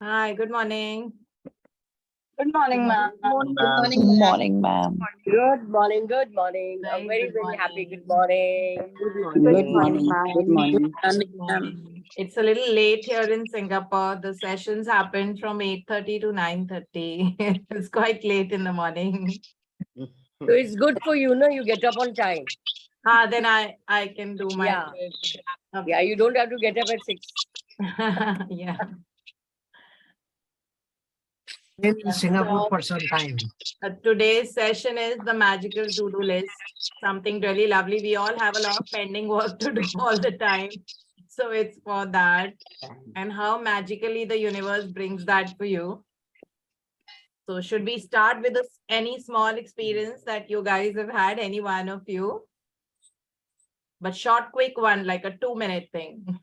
Hi, good morning. Good morning, ma'am. Good morning, Good ma'am. morning, ma'am. Good morning. Good morning. A Very very, good very happy morning. good morning. Good morning, ma'am. Good morning. Good morning. It's a little late here in Singapore. The sessions happened from 8:30 to 9:30. It's quite late in the morning. So it's good for you, no? You get up on time. Then I can do my Yeah. bit. Yeah, you don't have to get up at 6. Yeah. Been in Singapore So, for some time. today's session is the magical to-do list. Something really lovely. We all have a lot of pending work to do all the time. So it's for that. And how magically the universe brings that for you. So should we start with any small experience that you guys have had, any one of you? But short, quick one, like a 2-minute thing.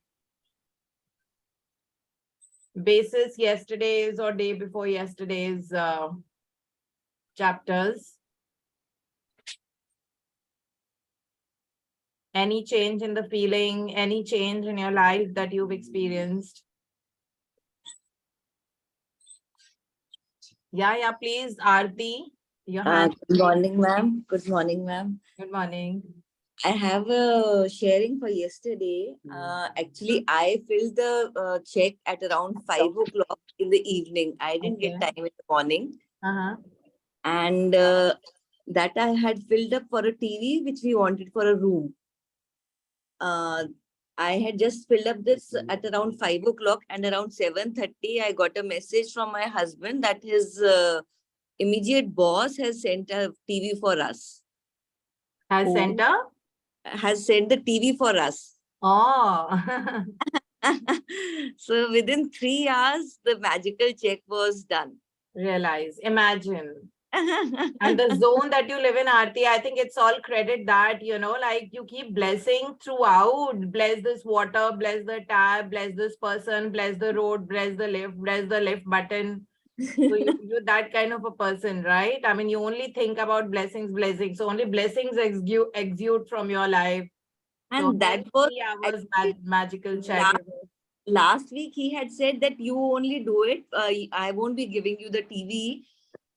Basis yesterday's or day before yesterday's chapters. Any change in the feeling, any change in your life that you've experienced? Yeah, please, Aarti, your hand. Good morning, ma'am. Good morning, ma'am. Good morning. I have a sharing for yesterday. Actually, I filled the check at around 5 o'clock in the evening. I didn't get time in the morning. And that I had filled up for a TV, which we wanted for a room. I had just filled up this at around 5 o'clock, and around 7:30, I got a message from my husband that his immediate boss has sent a TV for us. Has center? Has sent the TV for us. Oh. So within 3 hours, the magical check was done. Realize, imagine. And the zone that you live in, Aarti, I think it's all credit that, like you keep blessing throughout. Bless this water, bless the tap, bless this person, bless the road, bless the lift button. So you're that kind of a person, right? I mean, you only think about blessings. So only blessings exude from your life. And so that was 3 hours magical check. Last week he had said that you only do it. I won't be giving you the TV.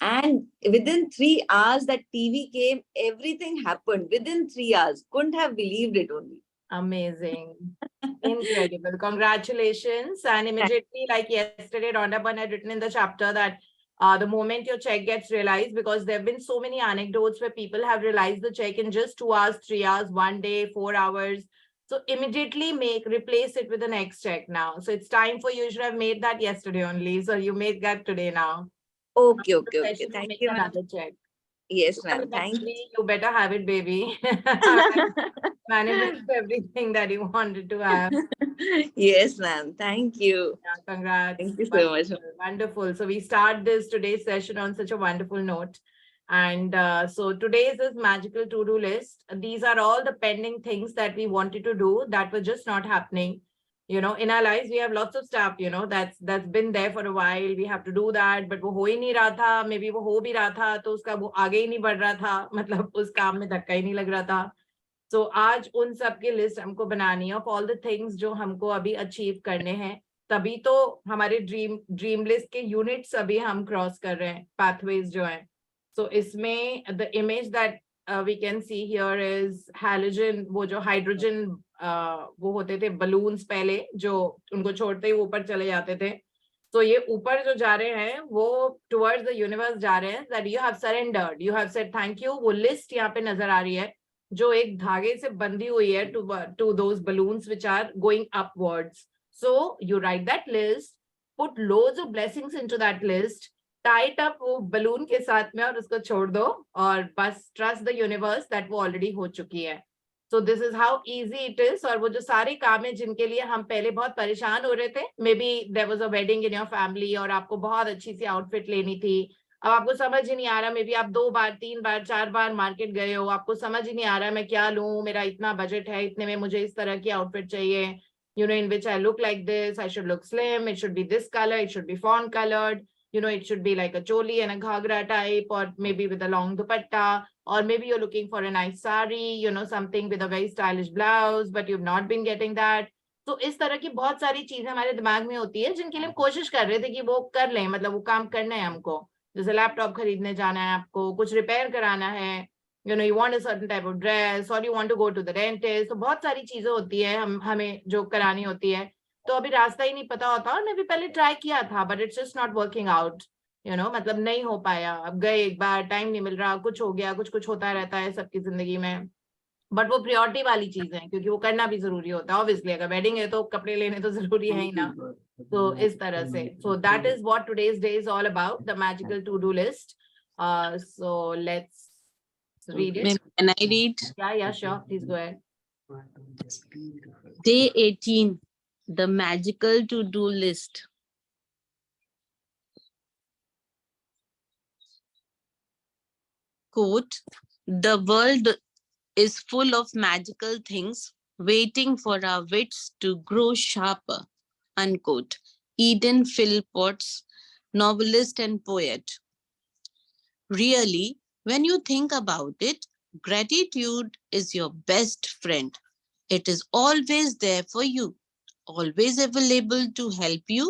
And within 3 hours, that TV came. Everything happened within 3 hours. Couldn't have believed it only. Amazing. Incredible. Congratulations. And immediately, like yesterday, Rhonda Bunn had written in the chapter that the moment your check gets realized, because there have been so many anecdotes where people have realized the check in just 2 hours, 3 hours, 1 day, 4 hours. So immediately replace it with the next check now. So it's time for you. You should have made that yesterday only. So you make that today now. Okay. Thank Thank you. you, ma'am. Another check. Yes, ma'am. Thank you. You better have it, baby. Manifest everything that you wanted to have. Yes, ma'am. Thank you. Yeah, congrats. Thank you so much. Wonderful. So we start today's session on such a wonderful note. And so today's is magical to-do list. These are all the pending things that we wanted to do that were just not happening. In our lives, we have lots of stuff, that's been there for a while. We have to do that, but वो हो ही नहीं रहा था. Maybe वो हो भी रहा था, तो उसका वो आगे ही नहीं बढ़ रहा था. मतलब उस काम में धक्का ही नहीं लग रहा था. So आज उन सब की लिस्ट हमको बनानी है of all the things जो हमको अभी अचीव करने हैं. तभी तो हमारे ड्रीम लिस्ट के यूनिट्स अभी हम क्रॉस कर रहे हैं, पाथवेज जो हैं. So इसमें the image that we can see here is halogen, वो जो हाइड्रोजन वो होते थे बलून्स पहले, जो उनको छोड़ते ही ऊपर चले जाते थे. तो ये ऊपर जो जा रहे हैं वो टुवर्ड्स द यूनिवर्स जा रहे हैं. That you have surrendered, you have said thank you. वो लिस्ट यहाँ पे नजर आ रही है जो एक धागे से बंधी हुई है to those balloons which are going upwards. So you write that list, put loads of blessings into that list, tie it up वो balloon के साथ में और उसको छोड़ दो और बस trust the universe that वो already हो चुकी है. So this is how easy it is. और वो जो सारे काम है जिनके लिए हम पहले बहुत परेशान हो रहे थे, maybe there was a wedding in your family और आपको बहुत अच्छी सी outfit लेनी थी. अब आपको समझ ही नहीं आ रहा, मे बी आप 2 बार 3 बार 4 बार मार्केट गए हो, आपको समझ ही नहीं आ रहा मैं क्या लूं, मेरा इतना बजट है, इतने में मुझे इस तरह की आउटफिट चाहिए, in which I look like this, I should look slim, it should be this color, it should be fawn colored, it should be like a choli and a ghagra type, or maybe with a long dupatta, or maybe you're looking for a nice sari, something with a very stylish blouse, but you've not been getting that. तो इस तरह की बहुत सारी चीजें हमारे दिमाग में होती है जिनके लिए हम कोशिश कर रहे थे कि वो कर लें, मतलब वो काम करना है हमको। जैसे लैपटॉप खरीदने जाना है, आपको कुछ रिपेयर कराना है, you want a certain type of dress or you want to go to the dentist, तो बहुत सारी चीजें होती है हमें जो करानी होती है। तो अभी रास्ता ही नहीं पता होता, और मैं भी पहले ट्राई किया था but it's just not working out, मतलब नहीं हो पाया। अब गए एक बार, टाइम नहीं मिल रहा, कुछ हो गया, कुछ कुछ होता रहता है सबकी जिंदगी में। बट वो प्रियोरिटी वाली चीजें हैं, क्योंकि वो करना भी जरूरी होता है। ऑब्वियसली अगर वेडिंग है तो कपड़े लेने तो जरूरी है ही ना। तो इस तरह से, so that is what today's day is all about, the magical to do list. So let's read it. Can I read? Yeah, sure. Please go ahead. Day 18, the magical to-do list. Quote, the world is full of magical things waiting for our wits to grow sharper. Unquote. Eden Philpotts, novelist and poet. Really, when you think about it, gratitude is your best friend. It is always there for you, always available to help you.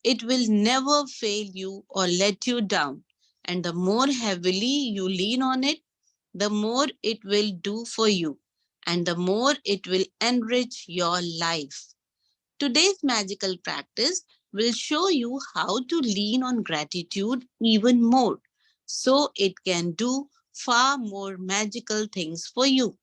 It will never fail you or let you down. And the more heavily you lean on it, the more it will do for you, and the more it will enrich your life. Today's magical practice will show you how to lean on gratitude even more, so it can do far more magical things for you.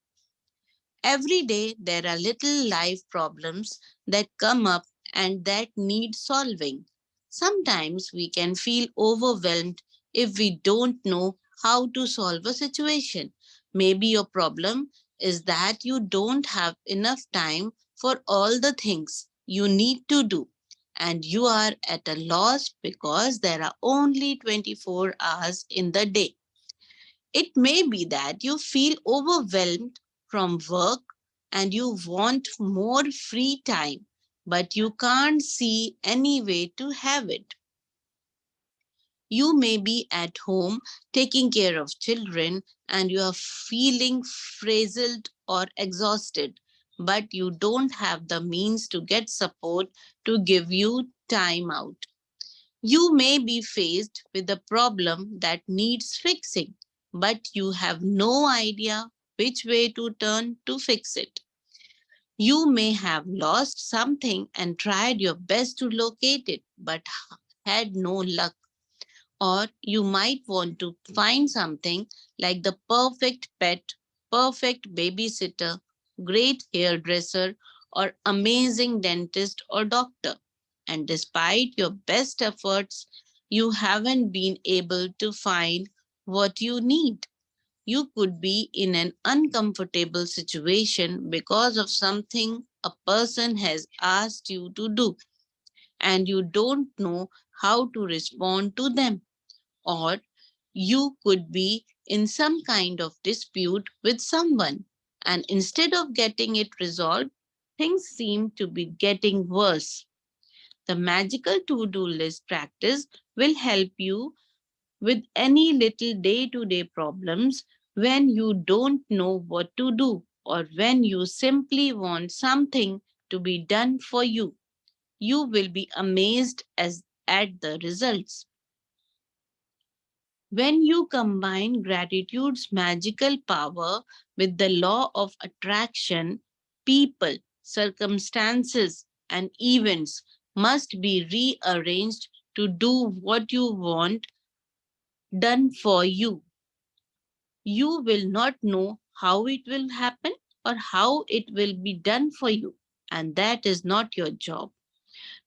Every day, there are little life problems that come up and that need solving. Sometimes we can feel overwhelmed if we don't know how to solve a situation. Maybe your problem is that you don't have enough time for all the things you need to do, and you are at a loss because there are only 24 hours in the day. It may be that you feel overwhelmed from work and you want more free time, but you can't see any way to have it. You may be at home taking care of children and you are feeling frazzled or exhausted, but you don't have the means to get support to give you time out. You may be faced with a problem that needs fixing, but you have no idea which way to turn to fix it. You may have lost something and tried your best to locate it, but had no luck. Or you might want to find something like the perfect pet, perfect babysitter, great hairdresser, or amazing dentist or doctor. And despite your best efforts, you haven't been able to find what you need. You could be in an uncomfortable situation because of something a person has asked you to do, and you don't know how to respond to them. Or you could be in some kind of dispute with someone, and instead of getting it resolved, things seem to be getting worse. The magical to do list practice will help you with any little day to day problems when you don't know what to do or when you simply want something to be done for you. You will be amazed at the results. When you combine gratitude's magical power with the law of attraction, people, circumstances, and events must be rearranged to do what you want done for you. You will not know how it will happen or how it will be done for you, and that is not your job.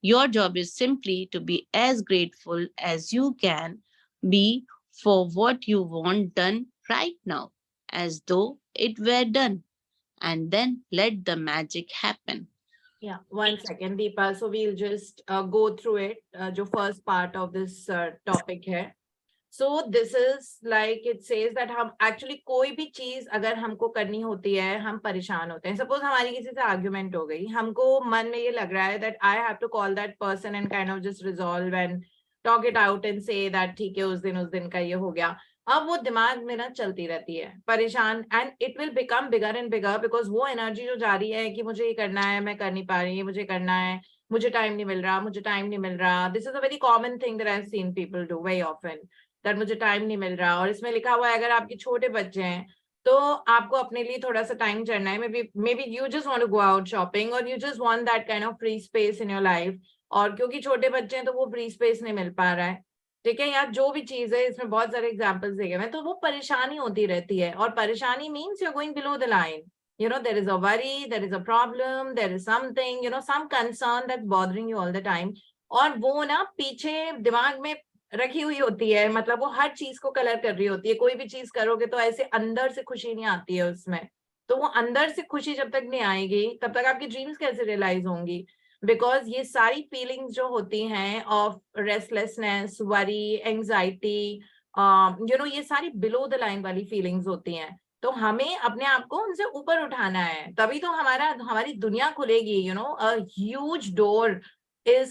Your job is simply to be as grateful as you can be for what you want done right now, as though it were done, and then let the magic happen. Yeah, 1 second, Deepa. So we'll just go through it. जो first part of this topic है. So this is like it says that हम actually कोई भी चीज अगर हमको करनी होती है, हम परेशान होते हैं. Suppose हमारी किसी से argument हो गई, हमको मन में ये लग रहा है that I have to call that person and kind of just resolve and talk it out and say that ठीक है, उस दिन का ये हो गया. अब वो दिमाग में ना चलती रहती है परेशान, and it will become bigger and bigger, because वो एनर्जी जो जा रही है कि मुझे ये करना है, मैं कर नहीं पा रही, मुझे करना है, मुझे टाइम नहीं मिल रहा, मुझे टाइम नहीं मिल रहा. This is a very common thing that I have seen people do very often, that मुझे टाइम नहीं मिल रहा. और इसमें लिखा हुआ है अगर आपके छोटे बच्चे हैं तो आपको अपने लिए थोड़ा सा टाइम चढ़ना है. Maybe you just want to go out shopping, और you just want that kind of free space in your life. और क्योंकि छोटे बच्चे हैं तो वो फ्री स्पेस नहीं मिल पा रहा है. ठीक है, या जो भी चीज है, इसमें बहुत सारे एग्जांपल्स दिए गए हैं, तो वो परेशानी होती रहती है. और परेशानी means you are going below the line. There is a worry, there is a problem, there is something, some concern that's bothering you all the time. और वो ना पीछे दिमाग में रखी हुई होती है, मतलब वो हर चीज को कलर कर रही होती है. कोई भी चीज करोगे तो ऐसे अंदर से खुशी नहीं आती है उसमें. तो वो अंदर से खुशी जब तक नहीं आएगी तब तक आपकी ड्रीम्स कैसे रियलाइज होंगी? बिकॉज ये सारी फीलिंग्स जो होती हैं ऑफ रेस्टलेसनेस, वरी, एंजाइटी, ये सारी बिलो द लाइन वाली फीलिंग्स होती हैं. तो हमें अपने आप को उनसे ऊपर उठाना है, तभी तो हमारी दुनिया खुलेगी. A huge door is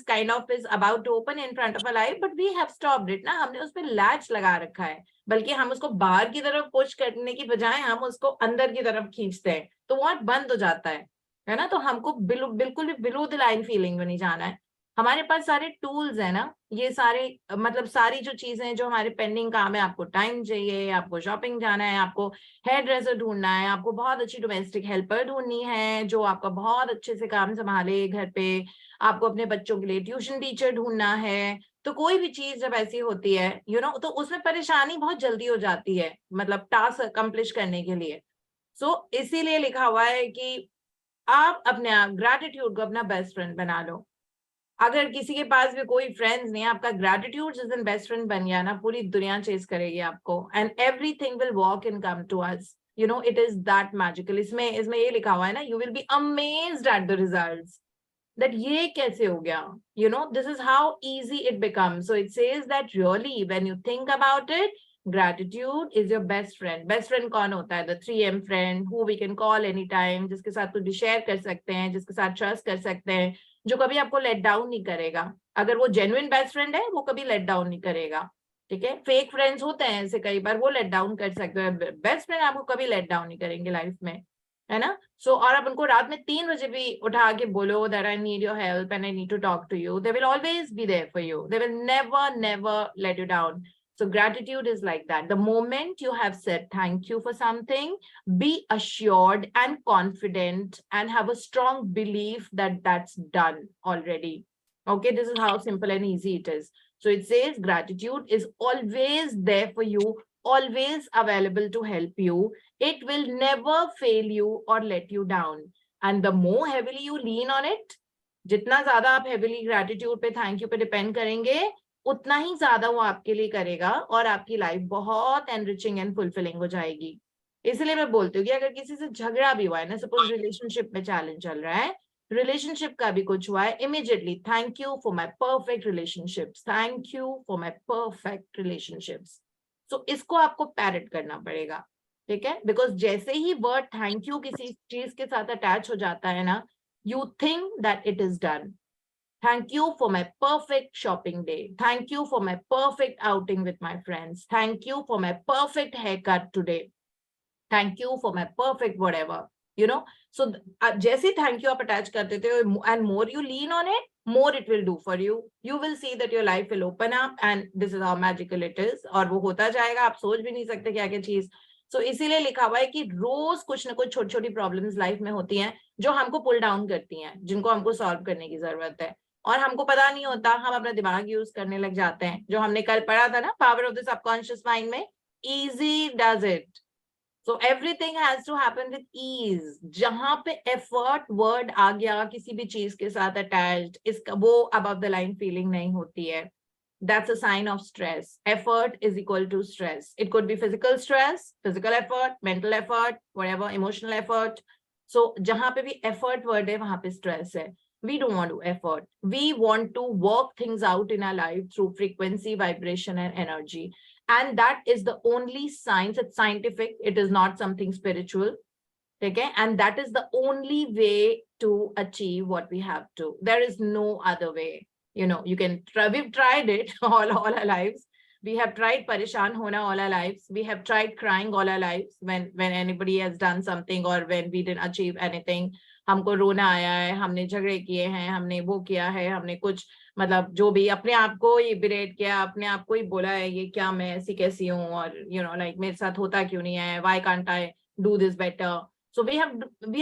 about to open in front of our life, but we have stopped it ना. हमने उस पर लैच लगा रखा है, बल्कि हम उसको बाहर की तरफ पुश करने की बजाय हम उसको अंदर की तरफ खींचते हैं, तो वो बंद हो जाता है ना. तो हमको बिल्कुल भी बिलो द लाइन फीलिंग में नहीं जाना है. हमारे पास सारे टूल्स है ना, ये सारे मतलब सारी जो चीजें जो हमारे पेंडिंग काम है, आपको टाइम चाहिए, आपको शॉपिंग जाना है, आपको हेयर ड्रेसर ढूंढना है, आपको बहुत अच्छी डोमेस्टिक हेल्पर ढूंढनी है जो आपका बहुत अच्छे से काम संभाले घर पे, आपको अपने बच्चों के लिए ट्यूशन टीचर ढूंढना है. तो कोई भी चीज जब ऐसी होती है तो उसमें परेशानी बहुत जल्दी हो जाती है, मतलब टास्क अकम्प्लिश करने के लिए. सो इसीलिए लिखा हुआ है कि आप अपने आप ग्रैटिट्यूड को अपना बेस्ट फ्रेंड बना लो. अगर किसी के पास भी कोई फ्रेंड्स नहीं, आपका ग्रैटिट्यूड जिस दिन बेस्ट फ्रेंड बन गया ना, पूरी दुनिया चेस करेगी आपको, and everything will walk and come to us. It is that magical. इसमें ये लिखा हुआ है ना, you will be amazed at the results, that ये कैसे हो गया. This is how easy it becomes. So it says that really when you think about it, gratitude is your best friend. Best friend कौन होता है? The 3M friend who we can call anytime, जिसके साथ कुछ भी share कर सकते हैं, जिसके साथ ट्रस्ट कर सकते हैं, जो कभी आपको लेट डाउन नहीं करेगा. अगर वो जेन्युइन बेस्ट फ्रेंड है वो कभी लेट डाउन नहीं करेगा. ठीक है, फेक फ्रेंड्स होते हैं ऐसे, कई बार वो लेट डाउन कर सकते हैं. बेस्ट फ्रेंड आपको कभी लेट डाउन नहीं करेंगे लाइफ में, है ना. और आप उनको रात में 3 बजे भी उठा के बोलो that I need your help and I need to talk to you, they will always be there for you. They will never let you down. So gratitude is like that. The moment you have said thank you for something, be assured and confident and have a strong belief that that's done already. Okay, this is how simple and easy it is. So it says gratitude is always there for you, always available to help you. It will never fail you or let you down. And the more heavily you lean on it, जितना ज्यादा आप heavily gratitude पे, thank you पे depend करेंगे, उतना ही ज्यादा वो आपके लिए करेगा और आपकी लाइफ बहुत एनरिचिंग एंड फुलफिलिंग हो जाएगी. इसलिए मैं बोलती हूँ कि अगर किसी से झगड़ा भी हुआ है ना, सपोज रिलेशनशिप में चैलेंज चल रहा है, रिलेशनशिप का भी कुछ हुआ है, immediately thank you for my perfect relationships, thank you for my perfect relationships. So इसको आपको पैरेट करना पड़ेगा. ठीक है, बिकॉज जैसे ही वर्ड थैंक यू किसी चीज के साथ अटैच हो जाता है ना, you think that it is done. Thank you for my perfect shopping day. Thank you for my perfect outing with my friends. Thank you for my perfect haircut today. Thank you for my perfect whatever. So जैसे thank you आप attach करते थे, and more you lean on it, more it will do for you. You will see that your life will open up, and this is how magical it is. और वो होता जाएगा, आप सोच भी नहीं सकते क्या क्या चीज. सो इसीलिए लिखा हुआ है कि रोज कुछ ना कुछ छोटी छोटी प्रॉब्लम्स लाइफ में होती हैं जो हमको पुल डाउन करती हैं, जिनको हमको सॉल्व करने की जरूरत है. और हमको पता नहीं होता, हम अपना दिमाग यूज करने लग जाते हैं, जो हमने कल पढ़ा था ना, power of the subconscious mind में, easy does it. So everything has to happen with ease. जहां पे एफर्ट वर्ड आ गया किसी भी चीज के साथ अटैच्ड, इसका वो अबव द लाइन फीलिंग नहीं होती है. That's a sign of stress. Effort is equal to stress. It could be physical stress, physical effort, mental effort, whatever, emotional effort. So जहां पे भी effort word है वहां पे stress है. We don't want to effort. We want to work things out in our life through frequency, vibration, and energy. And that is the only science. It's scientific. It is not something spiritual. Okay? And that is the only way to achieve what we have to. There is no other way. You can try, we've tried it all our lives, We have tried parishan hona all our lives. We have tried crying all our lives when anybody has done something or when we didn't achieve anything. हमको रोना आया है, हमने झगड़े किए हैं, हमने वो किया है, हमने कुछ मतलब जो भी अपने आप को ही बिरेट किया, अपने आप को ही बोला है ये क्या मैं ऐसी कैसी हूँ और लाइक मेरे साथ होता क्यों नहीं है, why can't I do this better. So we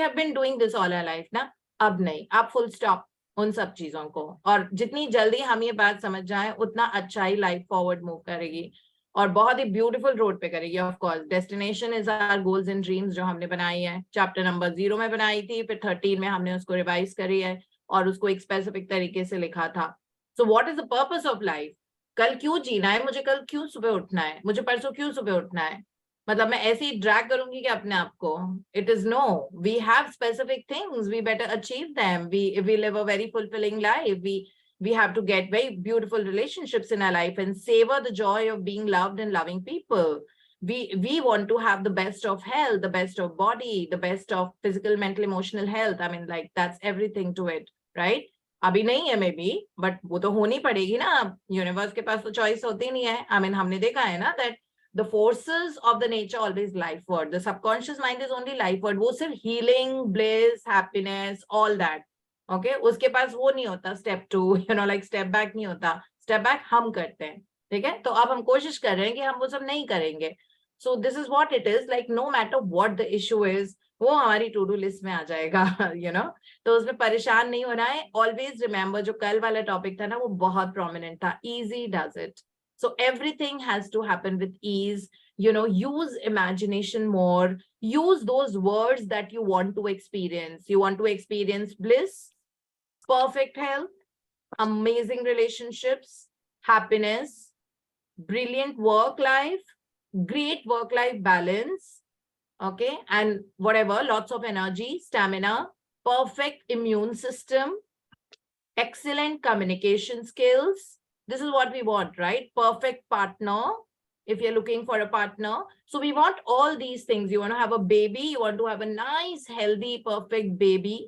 have been doing this all our life ना. अब नहीं, आप full stop उन सब चीजों को, और जितनी जल्दी हम ये बात समझ जाए उतना अच्छा ही लाइफ फॉरवर्ड मूव करेगी और बहुत ही ब्यूटीफुल रोड पे करेगी. Of course destination is our goals and dreams जो हमने बनाई है, चैप्टर नंबर 0 में बनाई थी, फिर 13 में हमने उसको रिवाइज करी है और उसको एक स्पेसिफिक तरीके से लिखा था. So what is the purpose of life? कल क्यों जीना है, मुझे कल क्यों सुबह उठना है, मुझे परसों क्यों सुबह उठना है, मतलब मैं ऐसे ही ड्रैग करूंगी कि अपने आप को? It is no, we have specific things, we better achieve them. We live a very fulfilling life. We have to get very beautiful relationships in our life and savor the joy of being loved and loving people. We want to have the best of health, the best of body, the best of physical, mental, emotional health. I mean, like that's everything to it, right? अभी नहीं है may be, but वो तो होनी पड़ेगी ना. Universe के पास तो चॉइस होती नहीं है. आई मीन हमने देखा है ना that the forces of the nature always life word. The subconscious mind is only life word. वो सिर्फ healing, bliss, happiness, all that. Okay, उसके पास वो नहीं होता step 2, like step back नहीं होता. Step back हम करते हैं, ठीक है? तो अब हम कोशिश कर रहे हैं कि हम वो सब नहीं करेंगे. So this is what it is, like no matter what the issue is, वो हमारी टू डू लिस्ट में आ जाएगा. तो उसमें परेशान नहीं होना है. Always remember जो कल वाला टॉपिक था ना वो बहुत प्रोमिनेंट था. Easy does it. So everything has to happen with ease. Use imagination more. Use those words that you want to experience. You want to experience bliss, perfect health, amazing relationships, happiness, brilliant work life, great work-life balance, okay, and whatever, lots of energy, stamina, perfect immune system, excellent communication skills. This is what we want, right? Perfect partner, if you're looking for a partner. So we want all these things. You want to have a baby, you want to have a nice, healthy, perfect baby.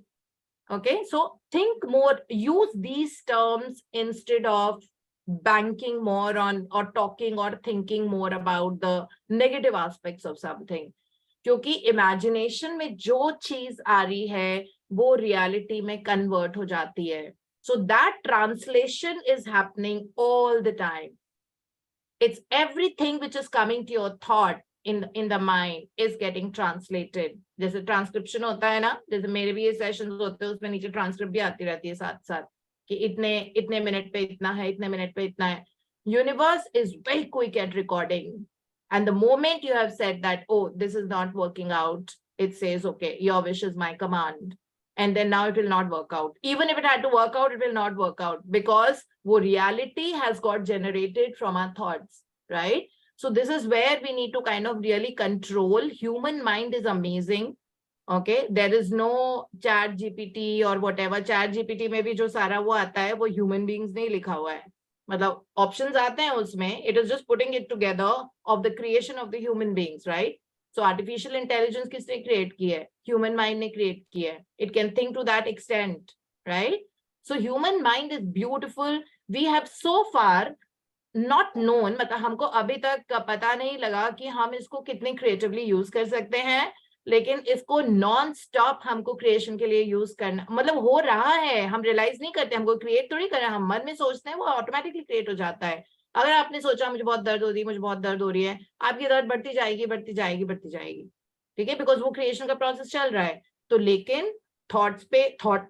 Okay, so think more, use these terms instead of banking more on or talking or thinking more about the negative aspects of something. क्योंकि imagination में जो चीज आ रही है वो reality में convert हो जाती है. So that translation is happening all the time. It's everything which is coming to your thought in the mind is getting translated. जैसे transcription होता है ना, जैसे मेरे भी ये sessions होते हैं उसमें नीचे transcript भी आती रहती है साथ साथ कि इतने मिनट पे इतना है, इतने मिनट पे इतना है. Universe is very quick at recording. And the moment you have said that, oh, this is not working out, it says, okay, your wish is my command. And then now it will not work out. Even if it had to work out, it will not work out because wo reality has got generated from our thoughts, right? So this is where we need to kind of really control. Human mind is amazing. Okay, there is no chat GPT or whatever. Chat GPT में भी जो सारा वो आता है वो human beings ने लिखा हुआ है. मतलब options आते हैं उसमें. It is just putting it together of the creation of the human beings, right? So artificial intelligence किसने create की है? Human mind ने create की है. It can think to that extent, right? So human mind is beautiful. We have so far not known, मतलब हमको अभी तक पता नहीं लगा कि हम इसको कितने creatively use कर सकते हैं, लेकिन इसको नॉन स्टॉप हमको क्रिएशन के लिए यूज करना, मतलब हो रहा है, हम रियलाइज नहीं करते, हमको क्रिएट थोड़ी कर रहे हैं, हम मन में सोचते हैं वो ऑटोमेटिकली क्रिएट हो जाता है. अगर आपने सोचा मुझे बहुत दर्द हो रही है, मुझे बहुत दर्द हो रही है, आपकी दर्द बढ़ती जाएगी बढ़ती जाएगी बढ़ती जाएगी, ठीक है, बिकॉज वो क्रिएशन का प्रोसेस चल रहा है. तो लेकिन थॉट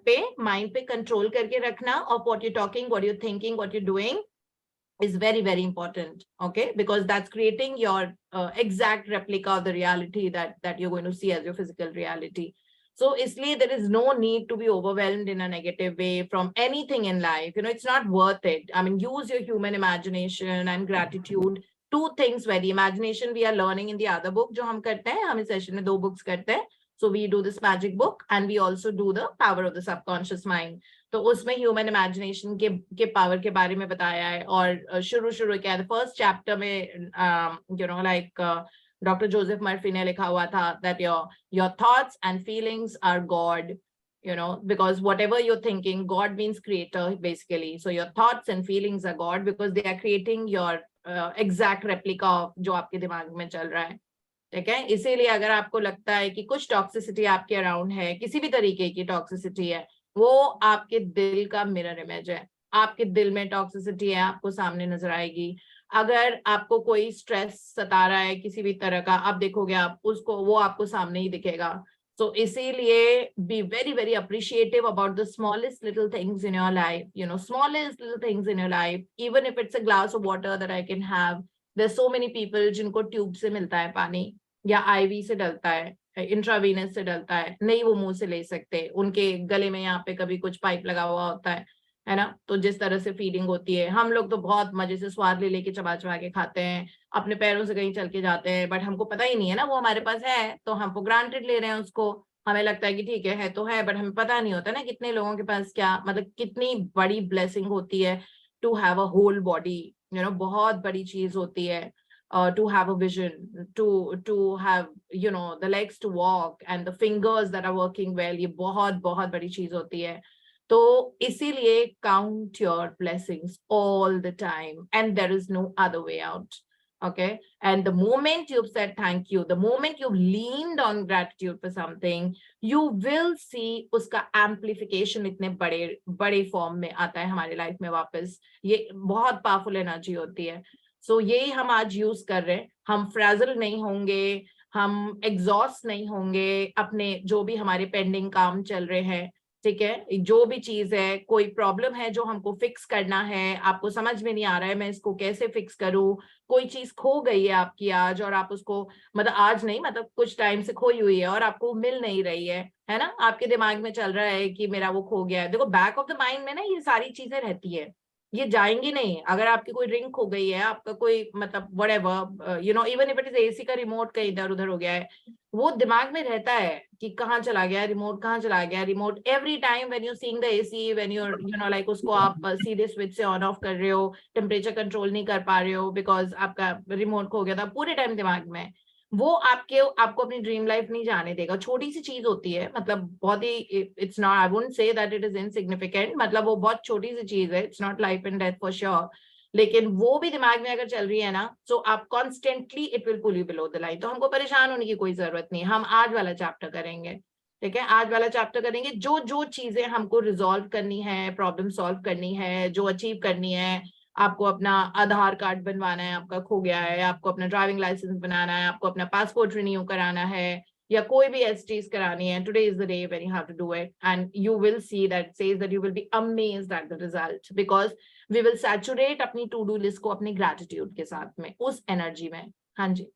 पे माइंड पे कंट्रोल करके रखना of what you talking, what you thinking, what you doing is very, very important, okay, because that's creating your exact replica of the reality that you're going to see as your physical reality. So isliye there is no need to be overwhelmed in a negative way from anything in life. It's not worth it. I mean, use your human imagination and gratitude. Two things where the imagination we are learning in the other book जो हम करते हैं, हम इस session में 2 books करते हैं. So we do this magic book and we also do the power of the subconscious mind. तो उसमें ह्यूमन इमेजिनेशन के पावर के बारे में बताया है. और शुरू क्या है, फर्स्ट चैप्टर में लाइक डॉक्टर जोसेफ मर्फी ने लिखा हुआ था that your thoughts and feelings are God, because whatever you're thinking, God means creator basically. So your thoughts and feelings are God because they are creating your exact replica of जो आपके दिमाग में चल रहा है। ठीक है, इसीलिए अगर आपको लगता है कि कुछ टॉक्सिसिटी आपके अराउंड है, किसी भी तरीके की टॉक्सिसिटी है, वो आपके दिल का मिरर इमेज है। आपके दिल में टॉक्सिसिटी है, आपको सामने नजर आएगी। अगर आपको कोई स्ट्रेस सता रहा है किसी भी तरह का, आप देखोगे, आप उसको, वो आपको सामने ही दिखेगा। So इसीलिए be very very appreciative about the smallest little things in your life, smallest little things in your life, even if it's a glass of water that I can have. There's so many people जिनको tube से मिलता है पानी, या ivy से डलता है, intravenous से डलता है, नहीं वो मुंह से ले सकते, उनके गले में यहाँ पे कभी कुछ पाइप लगा हुआ होता है ना। तो जिस तरह से फीडिंग होती है, हम लोग तो बहुत मजे से स्वाद ले लेके चबा चबा के खाते हैं, अपने पैरों से कहीं चल के जाते हैं, बट हमको पता ही नहीं है ना वो हमारे पास है, तो हम ग्रांटेड ले रहे हैं उसको। हमें लगता है कि ठीक है तो है, बट हमें पता नहीं होता ना कितने लोगों के पास क्या, मतलब कितनी बड़ी ब्लेसिंग होती है to have a whole body, बहुत बड़ी चीज होती है to have a vision, to have the legs to walk and the fingers that are working well. ये बहुत बहुत बड़ी चीज होती है। तो इसीलिए count your blessings all the time, and there is no other way out. Okay, and the moment you've said thank you, the moment you've leaned on gratitude for something, you will see उसका amplification इतने बड़े बड़े form में आता है हमारे life में वापस। ये बहुत पावरफुल एनर्जी होती है। सो यही हम आज यूज कर रहे हैं। हम फ्रेजल नहीं होंगे, हम एग्जॉस्ट नहीं होंगे अपने जो भी हमारे पेंडिंग काम चल रहे हैं। ठीक है, जो भी चीज है, कोई प्रॉब्लम है जो हमको फिक्स करना है, आपको समझ में नहीं आ रहा है मैं इसको कैसे फिक्स करूं, कोई चीज खो गई है आपकी आज, और आप उसको, मतलब आज नहीं, मतलब कुछ टाइम से खोई हुई है और आपको मिल नहीं रही है ना, आपके दिमाग में चल रहा है कि मेरा वो खो गया है। देखो, बैक ऑफ द माइंड में ना ये सारी चीजें रहती है, ये जाएंगी नहीं। अगर आपकी कोई रिंग खो गई है, आपका कोई, मतलब whatever, even if it is AC का रिमोट कहीं इधर उधर हो गया है, वो दिमाग में रहता है कि कहाँ चला गया रिमोट, कहाँ चला गया remote. Every time when you seeing the AC, when you like उसको आप सीधे स्विच से ऑन ऑफ कर रहे हो, टेम्परेचर कंट्रोल नहीं कर पा रहे हो बिकॉज आपका रिमोट खो गया था, पूरे टाइम दिमाग में वो आपको अपनी ड्रीम लाइफ नहीं जाने देगा। छोटी सी चीज होती है, मतलब बहुत ही, it's not, I wouldn't say that it is insignificant, मतलब वो बहुत छोटी सी चीज है, it's not life and death for sure, लेकिन वो भी दिमाग में अगर चल रही है ना, तो आप constantly it will pull you below the line. तो हमको परेशान होने की कोई जरूरत नहीं। हम आज वाला चैप्टर करेंगे, ठीक है, आज वाला चैप्टर करेंगे, जो जो चीजें हमको रिजॉल्व करनी है, प्रॉब्लम सॉल्व करनी है, जो अचीव करनी है। आपको अपना आधार कार्ड बनवाना है, आपका खो गया है, आपको अपना ड्राइविंग लाइसेंस बनाना है, आपको अपना पासपोर्ट रिन्यू कराना है, या कोई भी ऐसी चीज करानी है, today is the day when you have to do it, and you will see that says that you will be amazed at the result, because we will saturate अपनी टू डू लिस्ट को अपनी gratitude के साथ में, उस energy में। हाँ जी,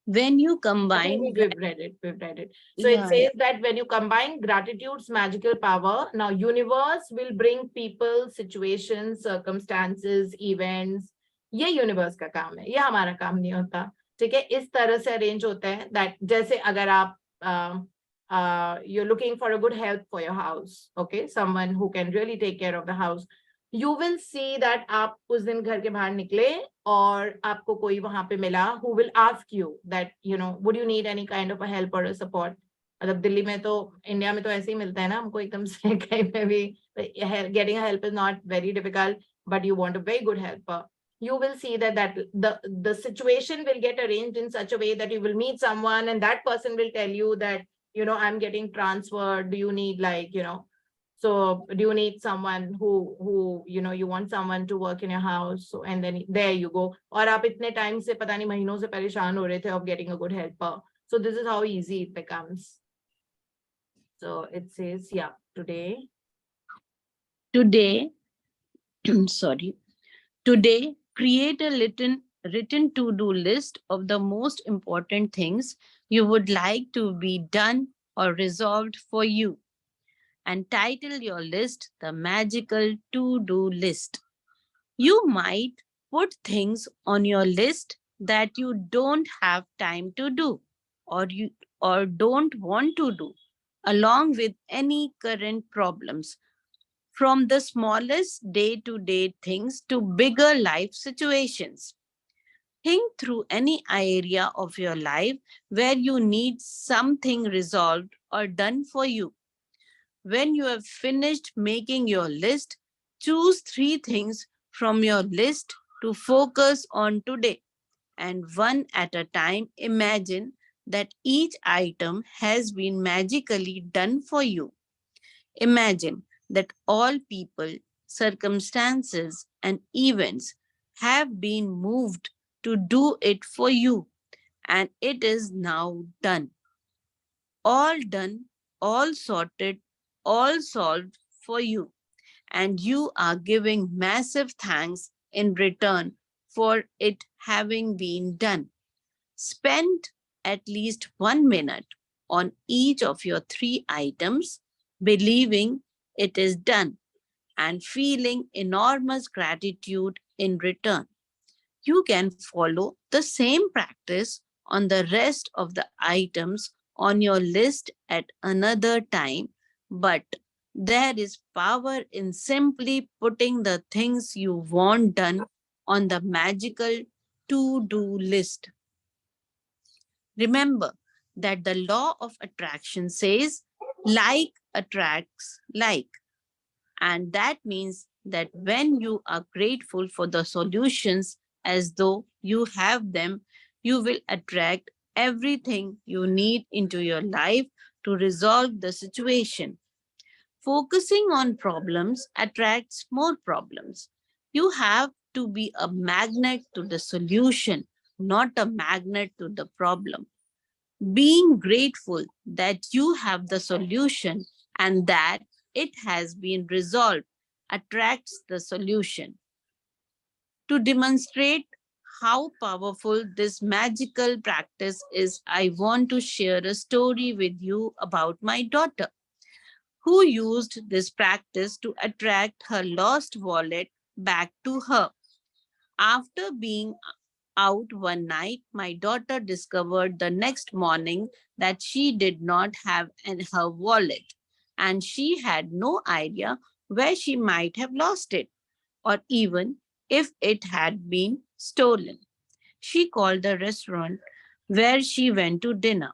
When you I think combine, we've read it. We've read it. So it yeah, says that when you combine gratitude's magical power, now universe will bring people, situations, circumstances, events. ये universe का काम है, ये हमारा काम नहीं होता। ठीक है, इस तरह से अरेंज होता है दैट, जैसे अगर आप you're looking for a good help for your house, okay, someone who can really take care of the house, you will see that आप उस दिन घर के बाहर निकले और आपको कोई वहां पे मिला who will ask you that would you need any kind of a help or a support। मतलब दिल्ली में तो, इंडिया में तो ऐसे ही मिलता है ना हमको एकदम से कहीं पे भी, getting a help is not very difficult, but you want a very good helper, you will see that the situation will get arranged in such a way that you will meet someone and that person will tell you that I'm getting transferred, do you need so do you need someone who you want someone to work in your house, so and then there you go। और आप इतने time से, पता नहीं महीनों से परेशान हो रहे थे of getting a good helper, so this is how easy it becomes। So it says, yeah, today sorry, today create a written to-do list of the most important things you would like to be done or resolved for you, and title your list the magical to-do list. You might put things on your list that you don't have time to do or don't want to do, along with any current problems, from the smallest day-to-day things to bigger life situations. Think through any area of your life where you need something resolved or done for you. When you have finished making your list, choose 3 things from your list to focus on today, and one at a time, imagine that each item has been magically done for you. Imagine that all people, circumstances, and events have been moved to do it for you, and it is now done. All done, all sorted, all solved for you. And you are giving massive thanks in return for it having been done. Spend at least 1 minute on each of your three items, believing it is done and feeling enormous gratitude in return. You can follow the same practice on the rest of the items on your list at another time, but there is power in simply putting the things you want done on the magical to-do list. Remember that the law of attraction says like attracts like. And that means that when you are grateful for the solutions as though you have them, you will attract everything you need into your life to resolve the situation. Focusing on problems attracts more problems. You have to be a magnet to the solution, not a magnet to the problem. Being grateful that you have the solution and that it has been resolved attracts the solution. To demonstrate how powerful this magical practice is, I want to share a story with you about my daughter, who used this practice to attract her lost wallet back to her. After being out one night, my daughter discovered the next morning that she did not have her wallet, and she had no idea where she might have lost it or even if it had been stolen. She called the restaurant where she went to dinner,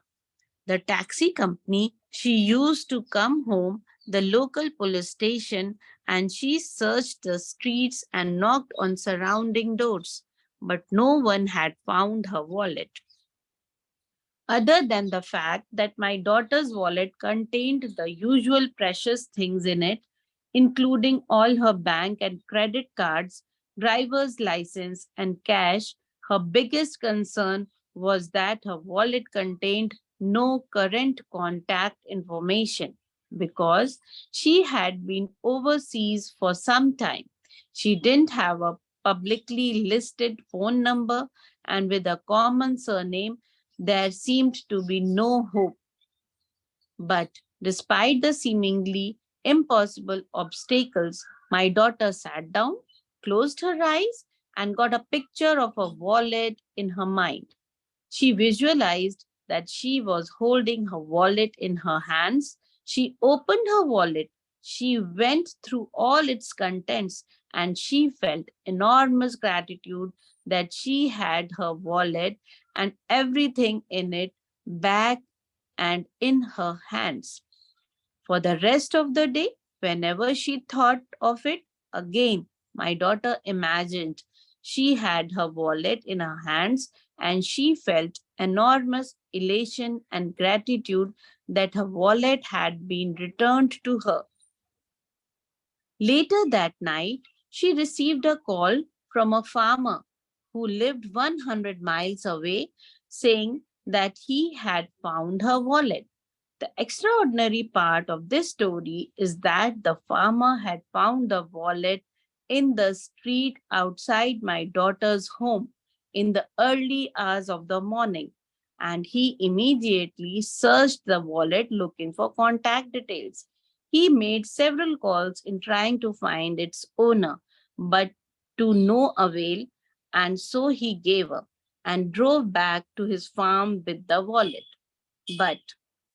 the taxi company she used to come home, the local police station, and she searched the streets and knocked on surrounding doors. But no one had found her wallet. Other than the fact that my daughter's wallet contained the usual precious things in it, including all her bank and credit cards, driver's license, and cash, her biggest concern was that her wallet contained no current contact information because she had been overseas for some time. She didn't have a publicly listed phone number, and with a common surname, there seemed to be no hope. But despite the seemingly impossible obstacles, my daughter sat down, closed her eyes, and got a picture of a wallet in her mind. She visualized that she was holding her wallet in her hands. She opened her wallet. She went through all its contents and she felt enormous gratitude that she had her wallet and everything in it back and in her hands. For the rest of the day, whenever she thought of it again, my daughter imagined she had her wallet in her hands and she felt enormous elation and gratitude that her wallet had been returned to her. Later that night, she received a call from a farmer who lived 100 miles away saying that he had found her wallet. The extraordinary part of this story is that the farmer had found the wallet in the street outside my daughter's home in the early hours of the morning, and he immediately searched the wallet looking for contact details. He made several calls in trying to find its owner, but to no avail, and so he gave up and drove back to his farm with the wallet. But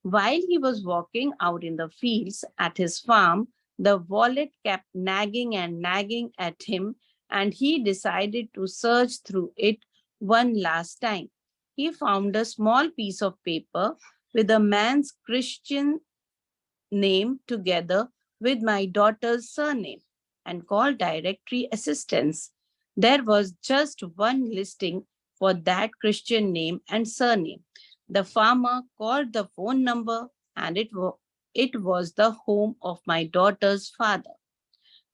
while he was walking out in the fields at his farm, the wallet kept nagging and nagging at him, and he decided to search through it one last time. He found a small piece of paper with a man's Christian name together with my daughter's surname and called directory assistance. There was just one listing for that Christian name and surname. The farmer called the phone number, and it was the home of my daughter's father.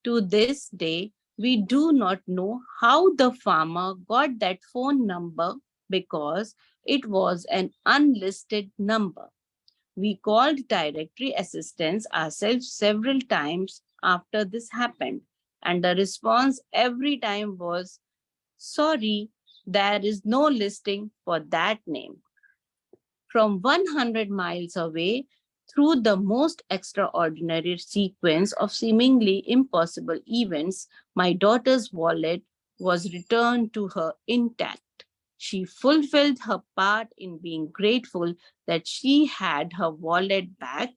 To this day, we do not know how the farmer got that phone number because it was an unlisted number. We called directory assistance ourselves several times after this happened, and the response every time was, "Sorry, there is no listing for that name." From 100 miles away, through the most extraordinary sequence of seemingly impossible events, my daughter's wallet was returned to her intact. She fulfilled her part in being grateful that she had her wallet back,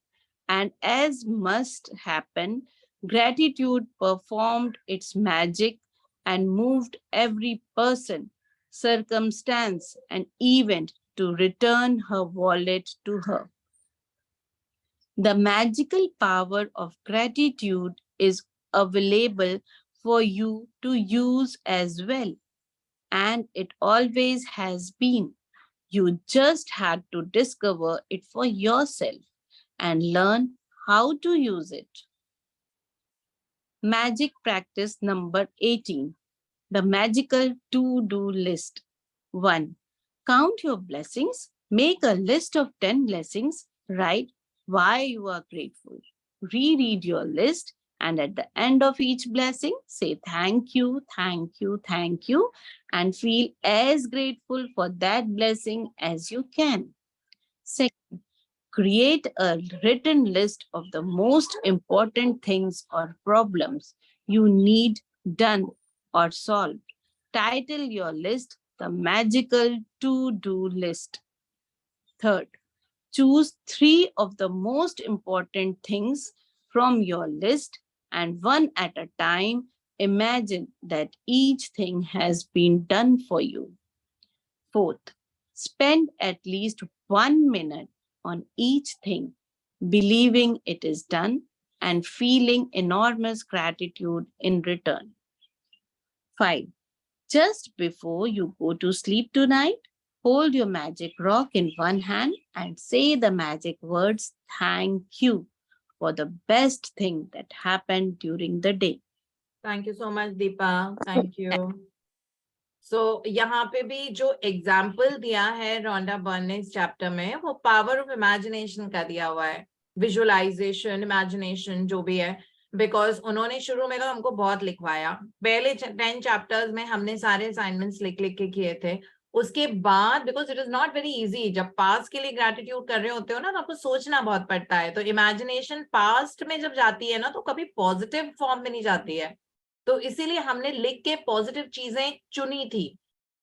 and as must happen, gratitude performed its magic and moved every person, circumstance, and event to return her wallet to her. The magical power of gratitude is available for you to use as well, and it always has been. You just had to discover it for yourself and learn how to use it. Magic practice number 18. The magical to-do list. 1. Count your blessings. Make a list of 10 blessings. Write why you are grateful. Reread your list, and at the end of each blessing, say thank you, thank you, thank you, and feel as grateful for that blessing as you can. Second, create a written list of the most important things or problems you need done or solved. Title your list the magical to-do list. Third, choose 3 of the most important things from your list, and one at a time, imagine that each thing has been done for you. Fourth, spend at least 1 minute on each thing, believing it is done and feeling enormous gratitude in return. 5. Just before you go to sleep tonight, hold your magic rock in one hand and say the magic words, "Thank you," for the best thing that happened during the day. Thank you so much, Deepa. Thank you. So यहाँ पे भी जो example दिया है Rhonda Byrne ने इस chapter में, वो पावर ऑफ इमेजिनेशन का दिया हुआ है, विजुअलाइजेशन, इमेजिनेशन जो भी है, बिकॉज उन्होंने शुरू में तो हमको बहुत लिखवाया. पहले 10 चैप्टर्स में हमने सारे असाइनमेंट्स लिख लिख के किए थे. उसके बाद because it is not very easy, जब पास्ट के लिए ग्रेटिट्यूड कर रहे होते हो ना, तो आपको सोचना बहुत पड़ता है. तो इमेजिनेशन पास्ट में जब जाती है ना, तो कभी पॉजिटिव फॉर्म में नहीं जाती है. तो इसीलिए हमने लिख के पॉजिटिव चीजें चुनी थी,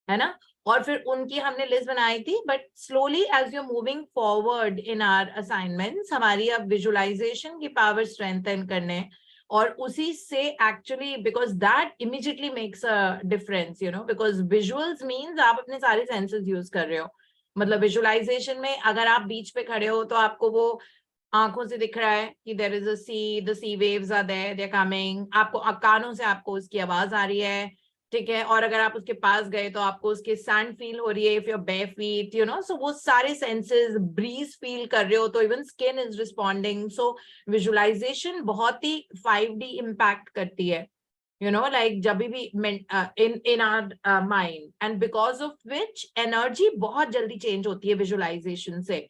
है ना, और फिर उनकी हमने लिस्ट बनाई थी. But slowly as you moving forward in our assignments, हमारी अब विजुअलाइजेशन की पावर स्ट्रेंथन करने, और उसी से actually because that immediately makes a difference, you know, because visuals means आप अपने सारे सेंसेस यूज कर रहे हो. मतलब विजुअलाइजेशन में अगर आप बीच पे खड़े हो तो आपको वो आंखों से दिख रहा है कि there is a sea, the sea waves are there, they are coming. आपको कानों से आपको उसकी आवाज आ रही है, ठीक है. और अगर आप उसके पास गए तो आपको उसके सैंड फील हो रही है, if your bare feet, you know. So वो सारे सेंसेस, ब्रीज फील कर रहे हो तो even skin is responding. So visualisation बहुत ही 5D इम्पैक्ट करती है, you know, like जब भी in our mind, and because of which energy बहुत जल्दी चेंज होती है विजुअलाइजेशन से.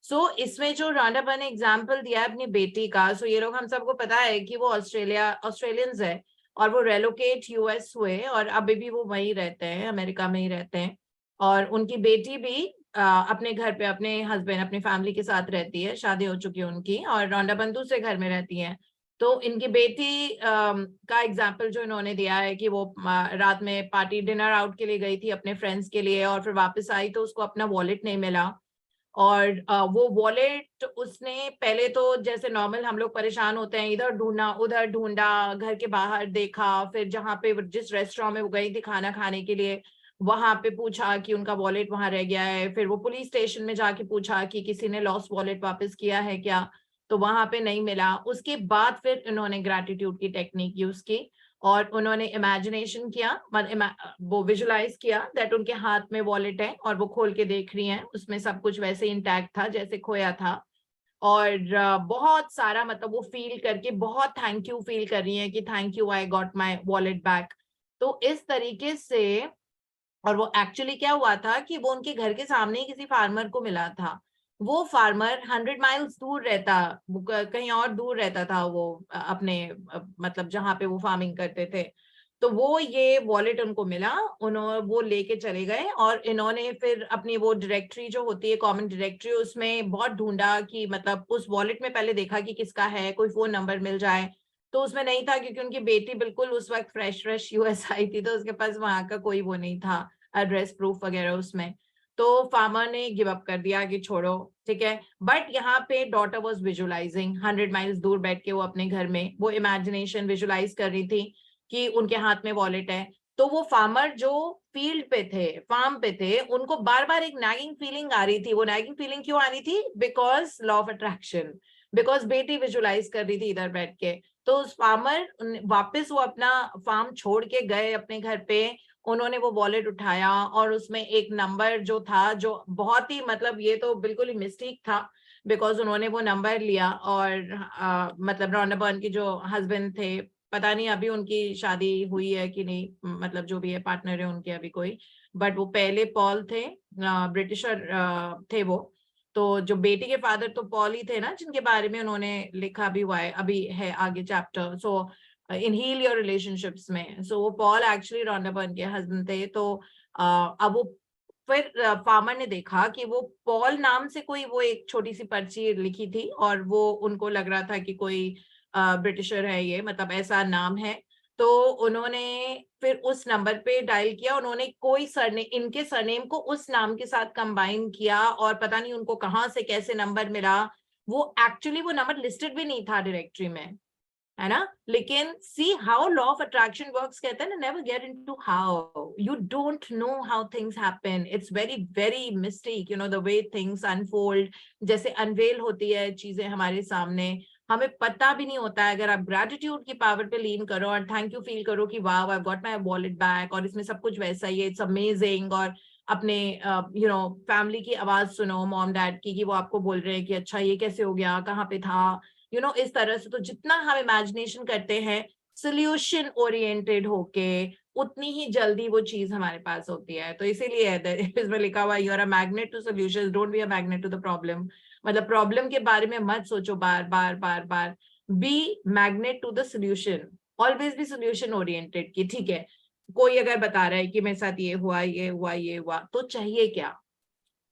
सो इसमें जो रॉन्डा ने एग्जाम्पल दिया है अपनी बेटी का, सो ये लोग, हम सबको पता है कि वो ऑस्ट्रेलियंस है और वो रेलोकेट यूएस हुए और अभी भी वो वहीं रहते हैं, अमेरिका में ही रहते हैं. और उनकी बेटी भी अपने घर पे अपने हस्बैंड, अपनी फैमिली के साथ रहती है, शादी हो चुकी है उनकी, और रॉन्डा दूसरे घर में रहती है. तो इनकी बेटी का एग्जाम्पल जो इन्होंने दिया है कि वो रात में पार्टी डिनर आउट के लिए गई थी अपने फ्रेंड्स के लिए, और फिर वापस आई तो उसको अपना वॉलेट नहीं मिला. और वो वॉलेट उसने पहले तो जैसे नॉर्मल हम लोग परेशान होते हैं, इधर ढूंढना उधर ढूंढा, घर के बाहर देखा, फिर जहाँ पे जिस रेस्टोरेंट में वो गई थी खाना खाने के लिए वहां पे पूछा कि उनका वॉलेट वहां रह गया है. फिर वो पुलिस स्टेशन में जाके पूछा कि किसी ने लॉस्ट वॉलेट वापस किया है क्या, तो वहां पे नहीं मिला. उसके बाद फिर इन्होंने ग्रैटिट्यूड की टेक्निक यूज की और उन्होंने इमेजिनेशन किया, वो विजुलाइज किया दैट उनके हाथ में वॉलेट है और वो खोल के देख रही हैं, उसमें सब कुछ वैसे इंटैक्ट था जैसे खोया था। और बहुत सारा मतलब वो फील करके बहुत थैंक यू फील कर रही हैं कि thank you, I got my wallet back. तो इस तरीके से, और वो एक्चुअली क्या हुआ था कि वो उनके घर के सामने ही किसी फार्मर को मिला था। वो फार्मर 100 माइल्स दूर रहता, कहीं और दूर रहता था वो, अपने मतलब जहाँ पे वो फार्मिंग करते थे। तो वो ये वॉलेट उनको मिला, उन्होंने वो लेके चले गए और इन्होंने फिर अपनी वो डायरेक्टरी जो होती है कॉमन डायरेक्टरी, उसमें बहुत ढूंढा कि मतलब उस वॉलेट में पहले देखा कि किसका है, कोई फोन नंबर मिल जाए। तो उसमें नहीं था क्योंकि उनकी बेटी बिल्कुल उस वक्त फ्रेश फ्रेश यूएस आई थी, तो उसके पास वहां का कोई वो नहीं था एड्रेस प्रूफ वगैरह उसमें। तो फार्मर ने गिव अप कर दिया कि छोड़ो, ठीक है। बट यहाँ पे डॉटर वाज विजुलाइजिंग, 100 माइल्स दूर बैठ के वो अपने घर में वो इमेजिनेशन विजुलाइज कर रही थी कि उनके हाथ में वॉलेट है। तो वो फार्मर जो फील्ड पे थे, फार्म पे थे, उनको बार बार एक नैगिंग फीलिंग आ रही थी। वो नैगिंग फीलिंग क्यों आ रही थी? Because law of attraction, because बेटी विजुलाइज कर रही थी इधर बैठ के। तो उस फार्मर वापस वो अपना फार्म छोड़ के गए अपने घर पे, उन्होंने वो वॉलेट उठाया और उसमें एक नंबर जो था, जो बहुत ही मतलब ये तो बिल्कुल ही मिस्टेक था, बिकॉज उन्होंने वो नंबर लिया और मतलब रॉन्डा बर्न की जो हस्बैंड थे, पता नहीं अभी उनकी शादी हुई है कि नहीं, मतलब जो भी है पार्टनर है उनके अभी कोई, बट वो पहले पॉल थे, ब्रिटिशर थे वो। तो जो बेटी के फादर तो पॉल ही थे ना, जिनके बारे में उन्होंने लिखा भी हुआ है, अभी है आगे chapter. So in heal your relationships में, सो वो पॉल एक्चुअली रॉन्डा बर्न के हस्बैंड थे। तो अब वो फिर फार्मर ने देखा कि वो पॉल नाम से कोई वो एक छोटी सी पर्ची लिखी थी और वो उनको लग रहा था कि कोई ब्रिटिशर है ये, मतलब ऐसा नाम है। तो उन्होंने फिर उस नंबर पे डायल किया, उन्होंने कोई सरने इनके सरनेम को उस नाम के साथ कंबाइन किया और पता नहीं उनको कहाँ से कैसे नंबर मिला। वो एक्चुअली वो नंबर लिस्टेड भी नहीं था डायरेक्टरी में, है ना। लेकिन see how law of attraction works, कहते हैं ना, never get into how, you don't know how things happen, it's very very mistake, you know the way things unfold, जैसे अनवेल होती है चीजें हमारे सामने, हमें पता भी नहीं होता है। अगर आप ग्रेटिट्यूड की पावर पे लीन करो और थैंक यू फील करो कि वाह I got my wallet back और इसमें सब कुछ वैसा ही है, इट्स अमेजिंग, और अपने यू नो फैमिली की आवाज सुनो, मॉम डैड की, कि वो आपको बोल रहे हैं कि अच्छा ये कैसे हो गया, कहाँ पे था, यू नो, इस तरह से। तो जितना हम इमेजिनेशन करते हैं सोल्यूशन ओरिएंटेड होके, उतनी ही जल्दी वो चीज हमारे पास होती है। तो इसीलिए इसमें लिखा हुआ you are a magnet to solutions, don't be a magnet to the problem. मतलब प्रॉब्लम के बारे में मत सोचो बार बार बार बार, be magnet to the solution, always be solution oriented. की ठीक है, कोई अगर बता रहा है कि मेरे साथ ये हुआ ये हुआ ये हुआ, तो चाहिए क्या,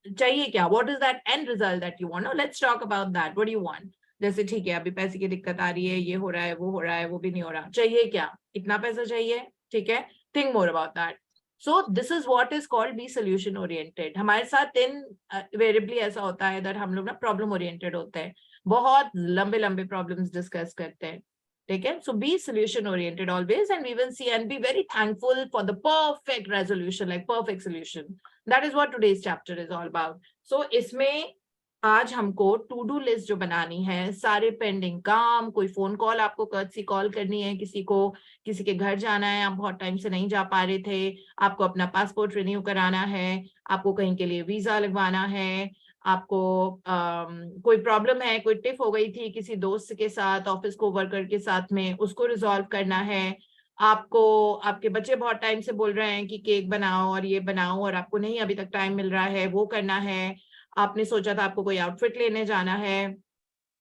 चाहिए क्या, what is that and result that you want, let's talk about that, what do you want. जैसे ठीक है अभी पैसे की दिक्कत आ रही है, ये हो रहा है वो हो रहा है, वो भी नहीं हो रहा, चाहिए क्या, इतना पैसा चाहिए, ठीक है, think more about that. So this is what is called be solution oriented. हमारे साथ इनवेरिएबली ऐसा होता है that हम लोग ना प्रॉब्लम ओरिएंटेड होते हैं, बहुत लंबे लंबे प्रॉब्लम्स डिस्कस करते हैं, ठीक है। So be solution oriented always and we will see and be very thankful for the perfect resolution, like perfect solution. That is what today's chapter is all about. So इसमें आज हमको to do list जो बनानी है, सारे pending काम, कोई phone call आपको कर्टसी कॉल करनी है किसी को, किसी के घर जाना है, आप बहुत टाइम से नहीं जा पा रहे थे, आपको अपना पासपोर्ट रिन्यू कराना है, आपको कहीं के लिए वीजा लगवाना है, आपको कोई प्रॉब्लम है, कोई टिफ हो गई थी किसी दोस्त के साथ, ऑफिस को वर्कर के साथ में, उसको रिजॉल्व करना है, आपको आपके बच्चे बहुत टाइम से बोल रहे हैं कि केक बनाओ और ये बनाओ और आपको नहीं अभी तक टाइम मिल रहा है, वो करना है, आपने सोचा था आपको कोई आउटफिट लेने जाना है,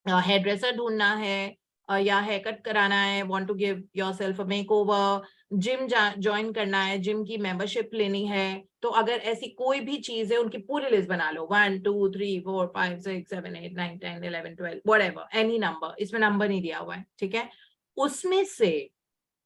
हेयर ड्रेसर ढूंढना है, या हेयर कट कराना है, want to give yourself a makeover, gym join करना है, जिम की मेंबरशिप लेनी है। तो अगर ऐसी कोई भी चीज है, उनकी पूरी लिस्ट बना लो, 1 2 3 4 5 6 7 8 9 10 11 12 व्हाटएवर एनी नंबर, इसमें नंबर नहीं दिया हुआ है, ठीक है। उसमें से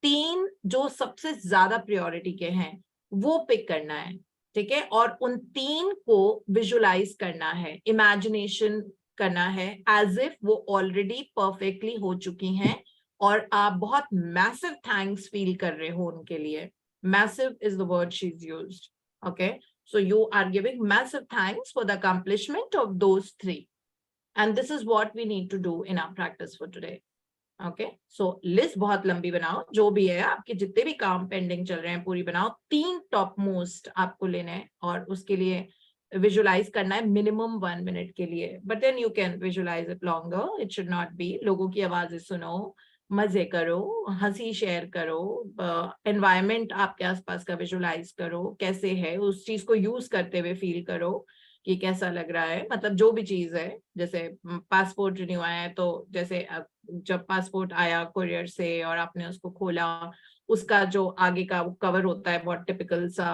3 जो सबसे ज्यादा प्रायोरिटी के हैं वो पिक करना है, ठीक है, और उन 3 को विजुलाइज करना है, इमेजिनेशन करना है एज इफ वो ऑलरेडी परफेक्टली हो चुकी हैं और आप बहुत मैसिव थैंक्स फील कर रहे हो उनके लिए। Massive is the word she is used, okay. So you are giving massive thanks for the accomplishment of those 3 and this is what we need to do in our practice for today. Okay, so list बहुत लंबी बनाओ, जो भी है आपके जितने भी काम पेंडिंग चल रहे हैं पूरी बनाओ, 3 टॉप मोस्ट आपको लेने हैं और उसके लिए विजुलाइज करना है मिनिमम 1 मिनट के लिए, but then you can visualise it longer, it should not be. लोगों की आवाजें सुनो, मजे करो, हंसी शेयर करो, एनवायरमेंट आपके आसपास का विजुलाइज करो, कैसे है उस चीज को यूज करते हुए फील करो कि कैसा लग रहा है, मतलब जो भी चीज है। जैसे पासपोर्ट रिन्यू आया है, तो जैसे जब पासपोर्ट आया कुरियर से और आपने उसको खोला, उसका जो आगे का वो कवर होता है बहुत टिपिकल सा,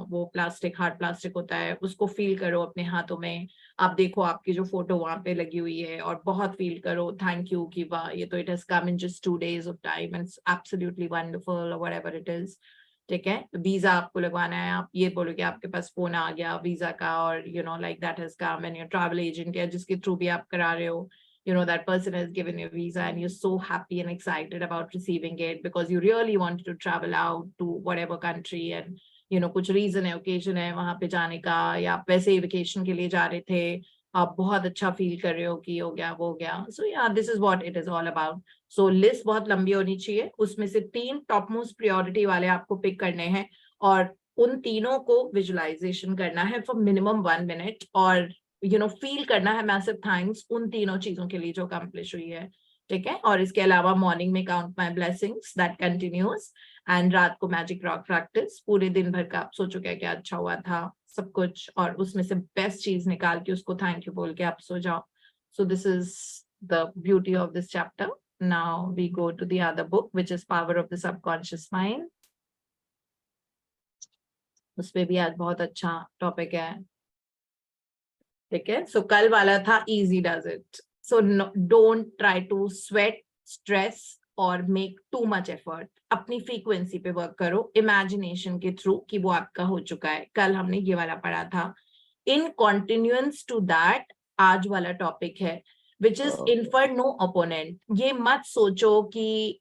वो प्लास्टिक, हार्ड प्लास्टिक होता है, उसको फील करो अपने हाथों में। आप देखो आपकी जो फोटो वहां पे लगी हुई है और बहुत फील करो थैंक यू कि वाह, ये तो it has come in just 2 days of time and it's absolutely wonderful, और व्हाटएवर इट इज। ठीक है, वीजा आपको लगवाना है, आप ये बोलोगे आपके पास फोन आ गया वीजा का, और like that has come, and your travel agent या जिसके थ्रू भी आप करा रहे हो, that person has given you a visa and you're so happy and excited about receiving it because you really wanted to travel out to whatever country, and कुछ reason है, occasion है वहां पे जाने का, या आप वैसे ही vacation के लिए जा रहे थे, आप बहुत अच्छा फील कर रहे हो कि हो गया वो हो गया। सो या this is what it is all about. So list बहुत लंबी होनी चाहिए, उसमें से 3 टॉप मोस्ट प्रायोरिटी वाले आपको पिक करने हैं और उन तीनों को विजुलाइजेशन करना है फॉर मिनिमम 1 मिनट, और फील करना है मैसिव थैंक्स उन तीनों चीजों के लिए जो अकम्प्लिश हुई है। ठीक है, और इसके अलावा मॉर्निंग में count my blessings, that continues, and रात को मैजिक रॉक प्रैक्टिस, पूरे दिन भर का आप सोचो क्या क्या अच्छा हुआ था सब कुछ, और उसमें से बेस्ट चीज निकाल के उसको थैंक यू बोल के आप सो जाओ। So this is the beauty of this chapter. Now we go to the other book which is power of the subconscious mind. उस पे भी आज बहुत अच्छा टॉपिक है। ठीक है, सो कल वाला था easy does it, so don't try to sweat, stress और मेक टू मच एफर्ट। अपनी फ्रीक्वेंसी पे वर्क करो इमेजिनेशन के थ्रू कि वो आपका हो चुका है। कल हमने ये वाला पढ़ा था। इन कॉन्टिन्यूएंस टू दैट आज वाला टॉपिक है which is infer no opponent. ये मत सोचो कि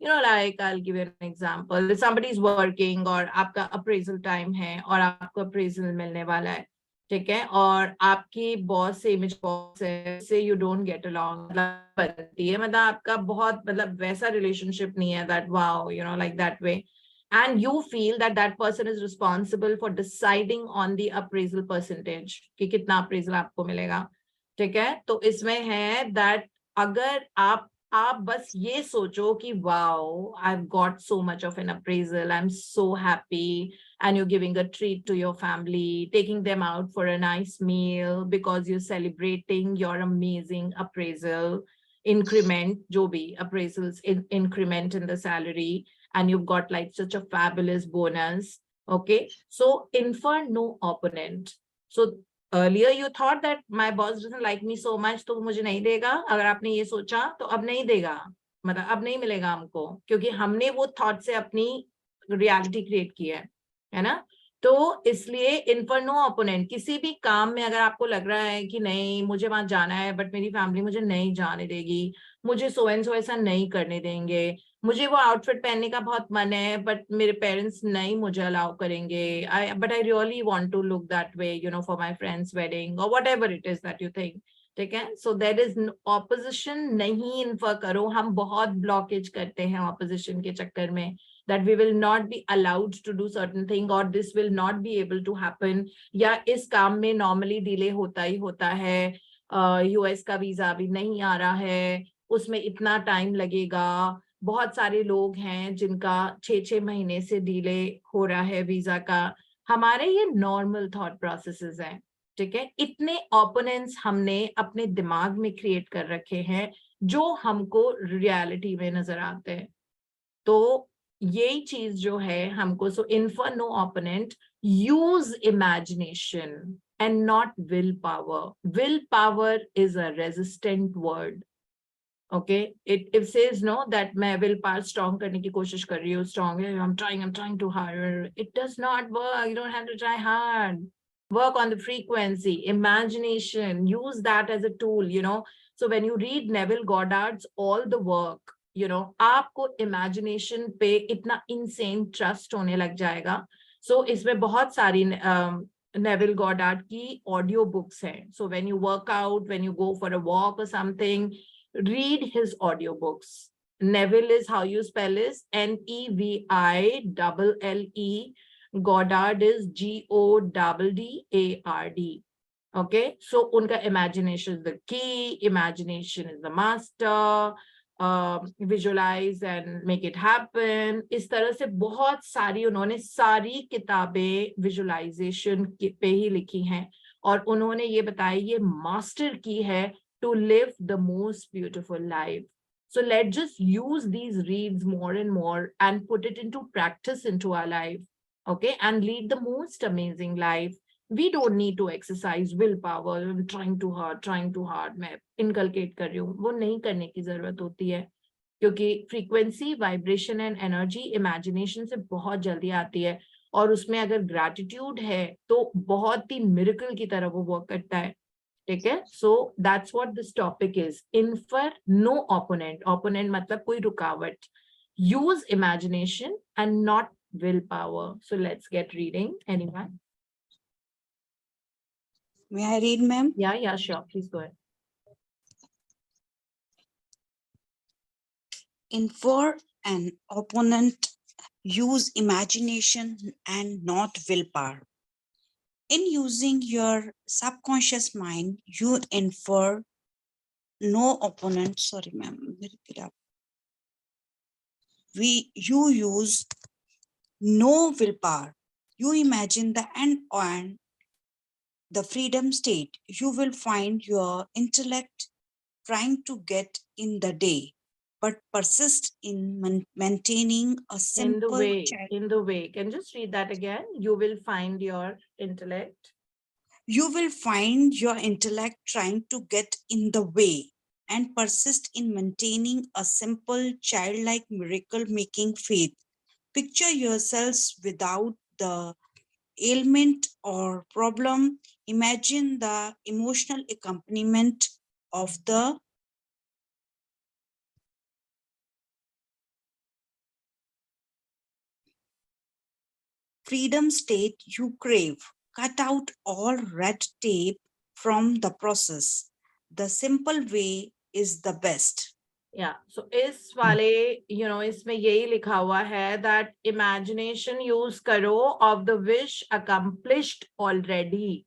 like I'll give you an example, somebody is working और आपका अप्रेजल टाइम है और आपको अप्रेजल मिलने वाला है, ठीक है, और आपकी बॉस से इमेज बॉस से यू डोंट गेट अलोंग, बनती है, मतलब आपका बहुत मतलब वैसा रिलेशनशिप नहीं है that wow like that way, and you feel that that person is responsible for deciding on the appraisal percentage कि कितना अप्रेजल आपको मिलेगा। ठीक है, तो इसमें है दैट अगर आप बस ये सोचो कि wow I've got so much of an appraisal, I'm so happy, and you're giving a treat to your family, taking them out for a nice meal because you're celebrating your amazing appraisal increment, जो भी appraisals increment in the salary, and you've got like such a fabulous bonus. Okay, so infer no opponent. So earlier you thought that my boss doesn't like me so much, तो मुझे नहीं देगा। अगर आपने ये सोचा तो अब नहीं देगा, मतलब अब नहीं मिलेगा हमको, क्योंकि हमने वो थॉट से अपनी रियलिटी क्रिएट की है ना। तो इसलिए इन्फर नो ओपोनेंट। किसी भी काम में अगर आपको लग रहा है कि नहीं मुझे वहां जाना है बट मेरी फैमिली मुझे नहीं जाने देगी, मुझे सो एंड सो ऐसा नहीं करने देंगे, मुझे वो आउटफिट पहनने का बहुत मन है बट मेरे पेरेंट्स नहीं मुझे अलाउ करेंगे, but I really want to look that way for my friends wedding और whatever it is that you think. ठीक है, सो देयर इज ऑपोजिशन नहीं इन्फर करो। हम बहुत ब्लॉकेज करते हैं ऑपोजिशन के चक्कर में, that we will not be allowed to do certain thing or this will not be able to happen, या इस काम में नॉर्मली डिले होता ही होता है, यूएस का वीजा अभी नहीं आ रहा है, उसमें इतना टाइम लगेगा, बहुत सारे लोग हैं जिनका 6-6 महीने से डिले हो रहा है वीजा का। हमारे ये नॉर्मल थॉट प्रोसेसेस हैं। ठीक है, इतने ओपोनेंट्स हमने अपने दिमाग में क्रिएट कर रखे हैं जो हमको रियलिटी में नजर आते हैं। तो यही चीज जो है हमको, so infer no opponent, use imagination and not will power. Will power is a resistant word. Okay, it says no that मैं विल पावर स्ट्रॉन्ग करने की कोशिश कर रही हूँ, स्ट्रॉन्ग है, I am trying too hard, it does not work, you don't have to try hard, work on the frequency, imagination, use that as a tool, so when you read Neville Goddard's All the Work, आपको imagination पे इतना insane trust होने लग जाएगा। सो इसमें बहुत सारी Neville Goddard की ऑडियो बुक्स हैं। So when you work out, when you go for a walk और something, read his audiobooks. Neville is how you spell is Neville. Goddard is Goddard. Okay, so unka imagination is the key, imagination is the master. Visualize and make it happen. इस तरह से बहुत सारी उन्होंने सारी किताबें visualisation पे ही लिखी हैं और उन्होंने ये बताया ये मास्टर की है to live the most beautiful life. So let's just use these reads more and more and put it into practice into our life. Okay, and lead the most amazing life. We don't need to exercise willpower. I'm trying too hard. मैं inculcate कर रही हूँ, वो नहीं करने की जरूरत होती है क्योंकि frequency, vibration and energy imagination से बहुत जल्दी आती है और उसमें अगर gratitude है तो बहुत ही miracle की तरह वो work करता है. ठीक है, so that's what this topic is. Infer no opponent. Opponent मतलब कोई रुकावट. Use imagination and not willpower. So let's get reading. Anyone? May I read, ma'am? Yeah, sure. Please go ahead. Infer an opponent, use imagination and not willpower. In using your subconscious mind, you infer no opponent. Sorry, ma'am. You use no willpower. You imagine the end on the freedom state. You will find your intellect trying to get in the day, but persist in maintaining a simple In the way. Can you just read that again? You will find your intellect. You will find your intellect trying to get in the way and persist in maintaining a simple childlike miracle-making faith. Picture yourselves without the ailment or problem. Imagine the emotional accompaniment of the freedom state you crave. Cut out all red tape from the process. The simple way is the best. Yeah, so इस वाले, इसमें यही लिखा हुआ है that imagination use करो of the wish accomplished already,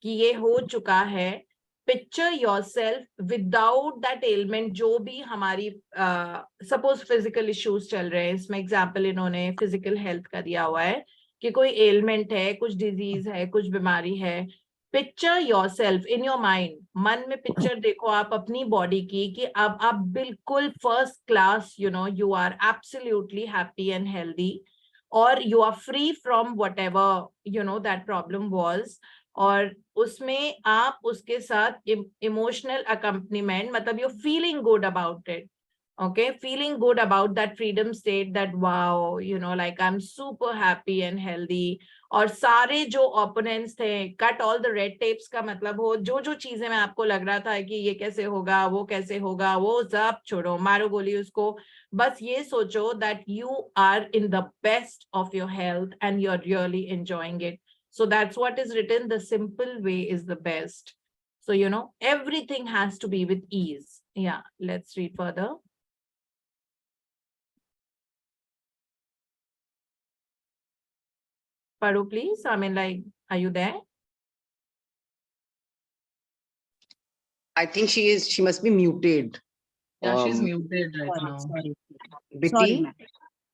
कि ये हो चुका है. Picture yourself without that ailment, जो भी हमारी suppose physical issues चल रहे हैं, इसमें example इन्होंने physical health का दिया हुआ है कि कोई ailment है, कुछ disease है, कुछ बीमारी है. Picture yourself in your mind. मन में picture देखो आप अपनी body की कि अब आप बिल्कुल first class, you are absolutely happy and healthy, or you are free from whatever, that problem was. और उसमें आप उसके साथ emotional accompaniment, मतलब you're feeling good about it. Okay, feeling good about that freedom state, that wow, like I'm super happy and healthy. और सारे जो opponents थे, cut all the red tapes का मतलब हो, जो चीजें में आपको लग रहा था कि ये कैसे होगा, वो कैसे होगा, वो सब छोड़ो, मारो गोली उसको. बस ये सोचो that you are in the best of your health and you're really enjoying it. So that's what is written. The simple way is the best. So, everything has to be with ease. Yeah, let's read further. Paru, please. I mean, like, are you there? I think she must be muted. Yeah, she's muted right now. Sorry. Deepti? Sorry, ma'am.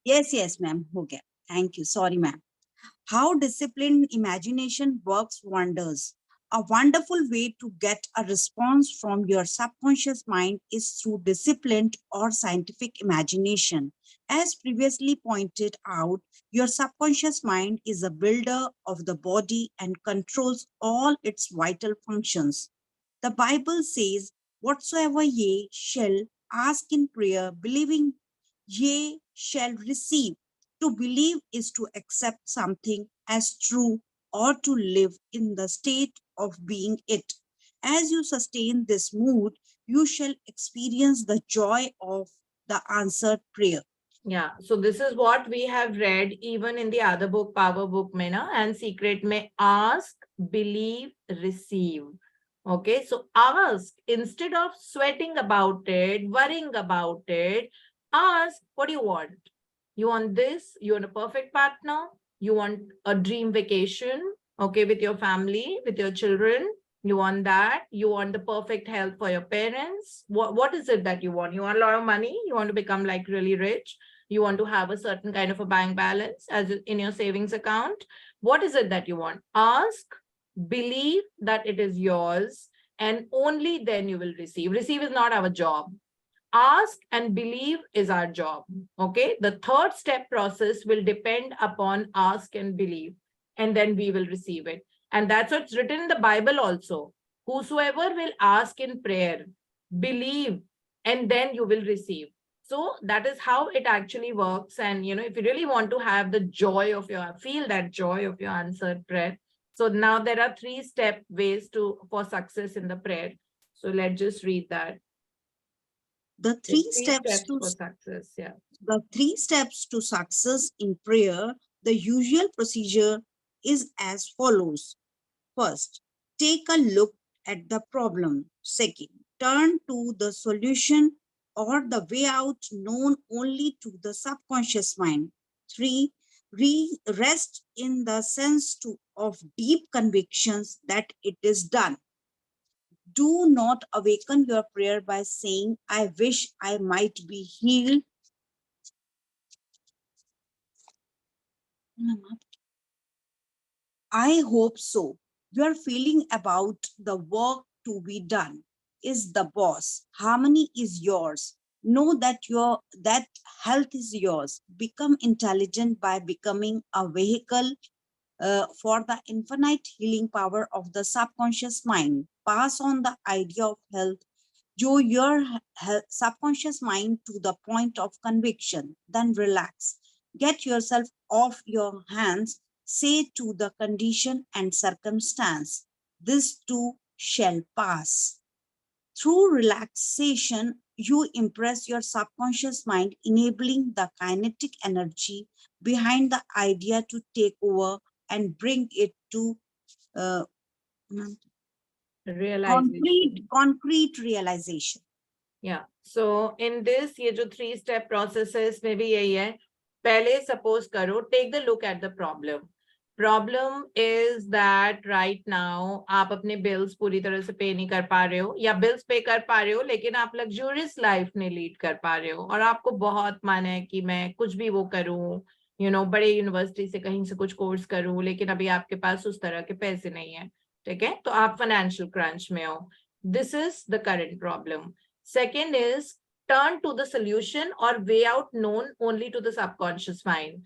Yes, ma'am. Okay. Thank you. Sorry, ma'am. How disciplined imagination works wonders. A wonderful way to get a response from your subconscious mind is through disciplined or scientific imagination. As previously pointed out, your subconscious mind is a builder of the body and controls all its vital functions. The Bible says, whatsoever ye shall ask in prayer, believing ye shall receive. To believe is to accept something as true or to live in the state of being it. As you sustain this mood, you shall experience the joy of the answered prayer. Yeah, so this is what we have read even in the other book, Power Book, and Secret may ask, believe, receive. Okay, so ask instead of sweating about it, worrying about it. Ask, what do you want? You want this? You want a perfect partner? You want a dream vacation? Okay, with your family, with your children? You want that? You want the perfect health for your parents? What is it that you want? You want a lot of money? You want to become like really rich? You want to have a certain kind of a bank balance as in your savings account? What is it that you want? Ask, believe that it is yours, and only then you will receive. Receive is not our job. Ask and believe is our job. Okay, the third step process will depend upon ask and believe, and then we will receive it. And that's what's written in the Bible also. Whosoever will ask in prayer, believe, and then you will receive. So that is how it actually works. And if you really want to have the joy of feel that joy of your answered prayer. So now there are 3-step ways for success in the prayer. So let's just read that. The The three three steps steps to for success. Yeah. the 3 steps to success in prayer, the usual procedure is as follows. First, take a look at the problem. Second, turn to the solution or the way out known only to the subconscious mind. 3, rest in the sense of deep convictions that it is done. Do not awaken your prayer by saying, I wish I might be healed. I hope so. Your feeling about the work to be done is the boss. Harmony is yours. Know that health is yours. Become intelligent by becoming a vehicle for the infinite healing power of the subconscious mind. Pass on the idea of health to your subconscious mind to the point of conviction. Then relax. Get yourself off your hands. Say to the condition and circumstance, this too shall pass. Through relaxation, you impress your subconscious mind, enabling the kinetic energy behind the idea to take over and bring it to uh, Realization. concrete realization. Yeah. So in this, ये जो 3-step process है, इसमें भी यही है. पहले suppose करो, take the look at the problem. Problem is that right now आप अपने bills पूरी तरह से pay नहीं कर पा रहे हो, या bills pay कर पा रहे हो लेकिन आप luxurious life नहीं lead कर पा रहे हो, और आपको बहुत मन है कि मैं कुछ भी वो करूं, बड़े यूनिवर्सिटी से कहीं से कुछ कोर्स करूं, लेकिन अभी आपके पास उस तरह के पैसे नहीं है. ठीक है, तो आप फाइनेंशियल क्रंच में हो. This is the current problem. Second is turn to the solution or way out known only to the subconscious mind.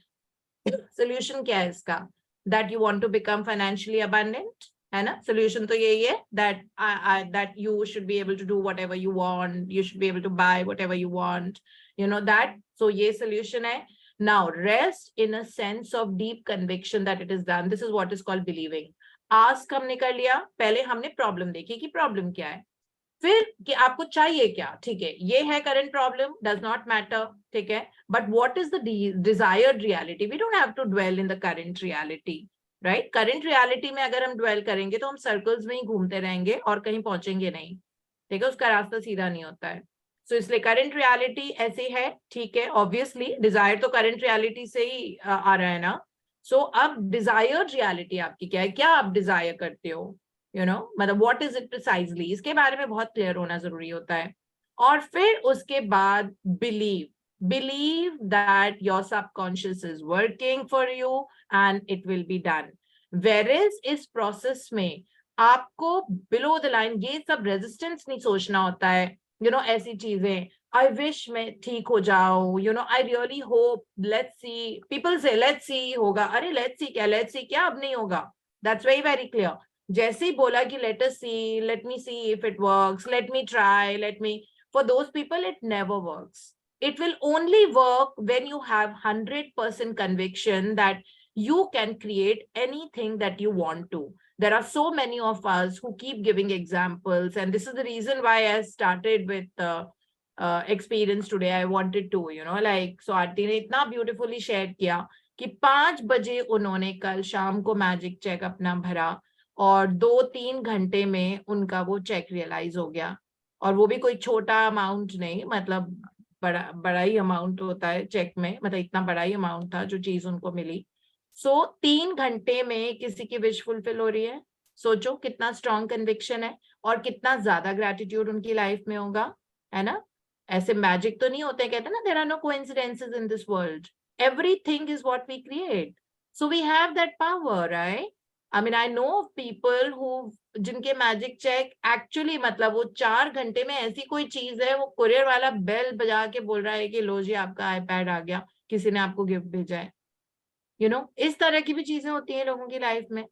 Solution क्या है इसका? That you want to become financially abundant, है ना? Solution तो यही है that you should be able to do whatever you want, you should be able to buy whatever you want, that. So ये solution है. Now rest in a sense of deep conviction that it is done. This is what is called believing. Ask हमने कर लिया, पहले हमने problem देखी कि problem क्या है. फिर कि आपको चाहिए क्या. ठीक है, ये है current problem, does not matter. ठीक है, but what is the desired reality. We don't have to dwell in the current reality, right. Current reality में अगर हम ड्वेल करेंगे तो हम सर्कल्स में ही घूमते रहेंगे और कहीं पहुंचेंगे नहीं. ठीक है, उसका रास्ता सीधा नहीं होता है. सो इसलिए करंट रियलिटी ऐसी है. ठीक है, ऑब्वियसली डिजायर तो करंट रियलिटी से ही आ रहा है ना. सो अब डिजायर्ड रियलिटी आपकी क्या है, क्या आप डिजायर करते हो, मतलब व्हाट इज इट प्रिसाइजली, इसके बारे में बहुत क्लियर होना जरूरी होता है. और फिर उसके बाद believe that your subconscious is working for you and it will be done. Whereas इस प्रोसेस में आपको below the line ये सब रेजिस्टेंस नहीं सोचना होता है. ऐसी चीजें, I wish मैं ठीक हो जाऊं, I really hope, let's see, people say let's see होगा. अरे let's see क्या अब नहीं होगा. That's very clear. जैसे ही बोला कि let us see, let me see if it works, let me try, for those people it never works. It will only work when you have 100% conviction that you can create anything that you want to. There are so many of us who keep giving examples, and this is the reason why I started with experience today. I wanted to, so आरती ने इतना beautifully share किया कि 5 बजे उन्होंने कल शाम को magic check अपना भरा और 2-3 घंटे में उनका वो चेक रियलाइज हो गया, और वो भी कोई छोटा अमाउंट नहीं, मतलब बड़ा ही अमाउंट होता है चेक में, मतलब इतना बड़ा ही अमाउंट था जो चीज उनको मिली। सो 3 घंटे में किसी की विश फुलफिल हो रही है। सोचो कितना स्ट्रॉन्ग कन्विक्शन है और कितना ज्यादा ग्रेटिट्यूड उनकी लाइफ में होगा, है ना। ऐसे मैजिक तो नहीं होते, कहते हैं ना, there are no coincidences in this world, everything is what we create, so we have that power, right. I mean I know of people who, जिनके मैजिक चेक एक्चुअली, मतलब वो 4 घंटे में ऐसी कोई चीज है, वो कुरियर वाला बेल बजा के बोल रहा है कि लो जी आपका आईपैड आ गया, किसी ने आपको गिफ्ट भेजा है, इस तरह की भी चीजें होती हैं लोगों की लाइफ में।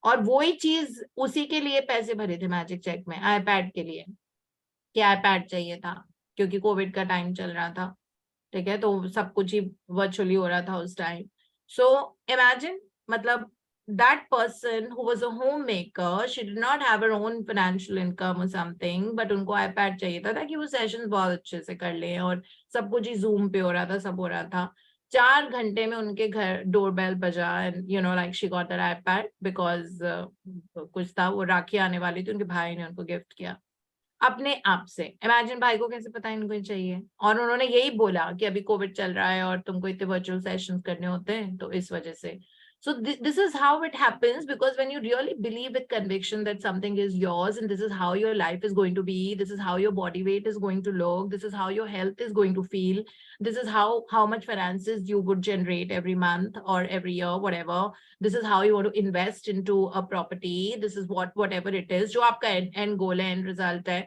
और वही चीज, उसी के लिए पैसे भरे थे मैजिक चेक में, आईपैड के लिए, कि आईपैड चाहिए था क्योंकि कोविड का टाइम चल रहा था, ठीक है, तो सब कुछ ही वर्चुअली हो रहा था उस टाइम। सो इमेजिन, मतलब that person who was a homemaker, she did not have her own financial income or something, but उनको iPad चाहिए था ताकि वो सेशंस बहुत अच्छे से कर लें, और सब कुछ ही जूम पे हो रहा था, सब हो रहा था। 4 घंटे में उनके घर डोरबेल बजा, and like she got that iPad because कुछ था, वो राखी आने वाली थी, उनके भाई ने उनको गिफ्ट किया अपने आप से। इमेजिन भाई को कैसे पता इनको ही चाहिए, और उन्होंने यही बोला कि अभी कोविड चल रहा है और तुमको इतने वर्चुअल सेशंस करने होते हैं, तो इस वजह से। So this is how it happens, because when you really believe with conviction that something is yours, and this is how your life is going to be, this is how your body weight is going to look, this is how your health is going to feel, this is how much finances you would generate every month or every year, whatever, this is how you want to invest into a property, this is whatever it is, जो आपका end goal है, end result है,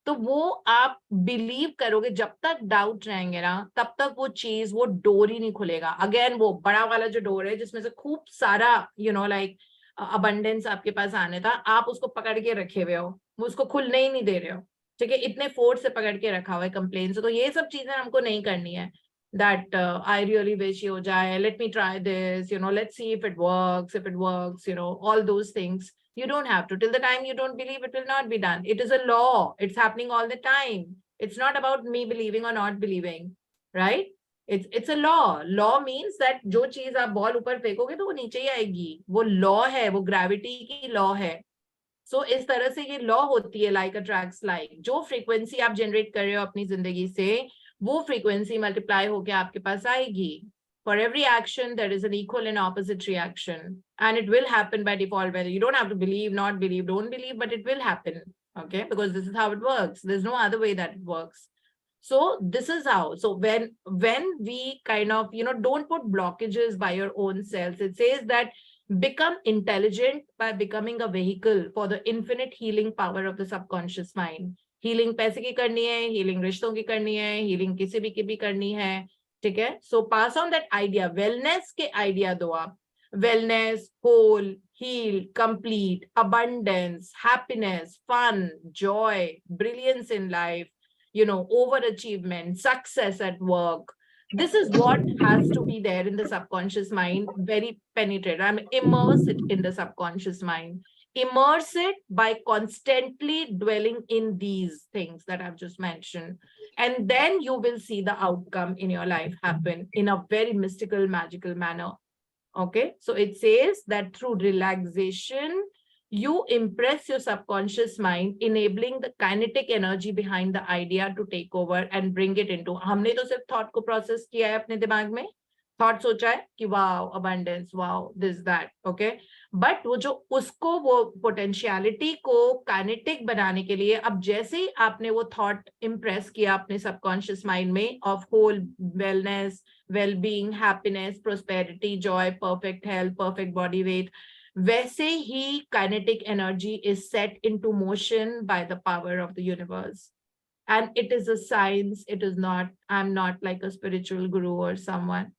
तो वो आप believe करोगे। जब तक डाउट रहेंगे ना, तब तक वो चीज, वो डोर ही नहीं खुलेगा। अगेन वो बड़ा वाला जो डोर है जिसमें से खूब सारा लाइक अबंडेंस आपके पास आने था, आप उसको पकड़ के रखे हुए हो, वो उसको खुलने ही नहीं दे रहे हो, ठीक है, इतने फोर्स से पकड़ के रखा हुआ है कंप्लेन से। तो ये सब चीजें हमको नहीं करनी है, that I really wish हो जाए, let me try this, let's see if it works, all those things. You don't have to. Till the time you don't believe, it will not be done. It is a law. It's happening all the time. It's not about me believing or not believing, right? It's a law. Law means that जो चीज आप ball ऊपर फेंकोगे तो वो नीचे ही आएगी, वो law है, वो ग्रेविटी की लॉ है। सो इस तरह से ये लॉ होती है, लाइक अट्रैक्ट्स लाइक। जो फ्रीक्वेंसी आप जनरेट कर रहे हो अपनी जिंदगी से, वो फ्रीक्वेंसी मल्टीप्लाई होके आपके पास आएगी। For every action, there is an equal and opposite reaction, and it will happen by default. Whether you don't have to believe, not believe, don't believe, but it will happen. Okay, because this is how it works. There's no other way that it works. So this is how. So when we kind of don't put blockages by your own selves. It says that become intelligent by becoming a vehicle for the infinite healing power of the subconscious mind. Healing पैसे की करनी है, healing रिश्तों की करनी है, healing किसी भी की भी करनी है, ठीक है। So pass on that idea, wellness के आइडिया दो आप, wellness, whole, heal, complete, abundance, happiness, fun, joy, brilliance in life, over achievement, success at work. This is what has to be there in the subconscious mind, very penetrated. I mean, immerse it in the subconscious mind. Immerse it by constantly dwelling in these things that I've just mentioned. And then you will see the outcome in your life happen in a very mystical, magical manner. Okay, so it says that through relaxation, you impress your subconscious mind, enabling the kinetic energy behind the idea to take over and bring it into. हमने तो सिर्फ thought को process किया है अपने दिमाग में, thought सोचा है कि wow abundance, wow this that, okay, but वो जो उसको, वो पोटेंशियलिटी को काइनेटिक बनाने के लिए, अब जैसे ही आपने वो थॉट इम्प्रेस किया अपने सबकॉन्शियस माइंड में of whole wellness, well-being, happiness, prosperity, joy, perfect health, perfect body weight, वैसे ही kinetic energy is set into motion by the power of the universe. And it is a science. It is not, I'm not like a spiritual guru or someone.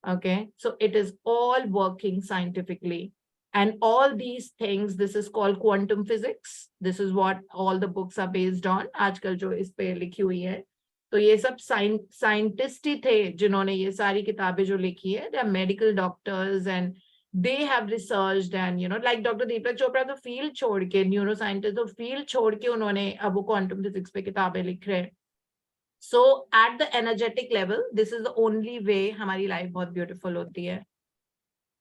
Okay, so it is all working scientifically. And all these things, this is called quantum physics. This is what all the books are based on. आजकल जो इस पे लिखी हुई है, तो ये सब साइंटिस्ट ही थे जिन्होंने ये सारी किताबें जो लिखी है. They are medical doctors and they have researched, and like Dr. Deepak Chopra तो फील्ड छोड़ के, न्यूरोसाइंटिस्ट तो फील्ड छोड़ के उन्होंने अब वो क्वांटम फिजिक्स पे किताबें लिख रहे हैं. So at the energetic level, this is the only way हमारी लाइफ बहुत ब्यूटीफुल होती है.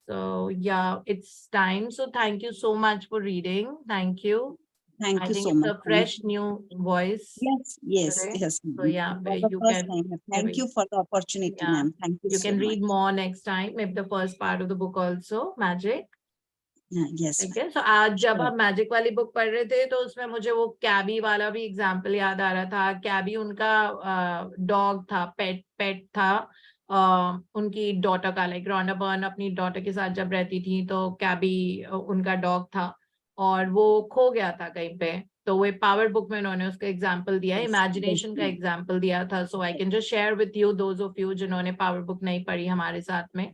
So yeah, it's time. So thank you so much for reading. Thank you. Thank I you think so it's much. a fresh new voice Yes, today. yes. So Ma'am. yeah, For where the you first can time. Thank you for the opportunity, yeah, ma'am. Thank you you so can much. read more next time. Maybe the first part of the book also, magic. Yes, ठीक ma'am. है. So आज जब Sure. हम magic वाली book पढ़ रहे थे तो उसमें मुझे वो कैबी वाला भी एग्जाम्पल याद आ रहा था. कैबी उनका डॉग था, पेट था. उनकी डॉटर का, लाइक रॉन्डा बर्न अपनी डॉटर के साथ जब रहती थी तो कैबी उनका डॉग था और वो खो गया था कहीं पे. तो वो पावर बुक में उन्होंने उसका एग्जाम्पल दिया, Yes, इमेजिनेशन का ma'am. एग्जाम्पल दिया था. So I can just share with you, those of you जिन्होंने पावर बुक नहीं पढ़ी हमारे साथ में.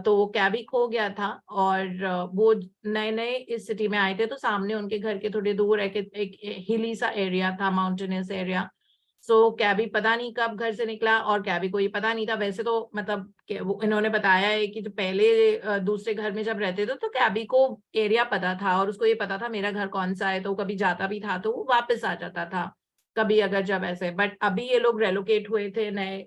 तो वो कैबी खो गया था और वो नए नए इस सिटी में आए थे. तो सामने उनके घर के थोड़ी दूर एक हिली सा एरिया था, माउंटेनस एरिया. सो कैबी पता नहीं कब घर से निकला और कैबी को ये पता नहीं था. वैसे तो मतलब वो इन्होंने बताया है कि जो पहले दूसरे घर में जब रहते थे तो कैबी को एरिया पता था और उसको ये पता था मेरा घर कौन सा है. तो कभी जाता भी था तो वो वापस आ जाता था कभी अगर जब ऐसे. बट अभी ये लोग रेलोकेट हुए थे नए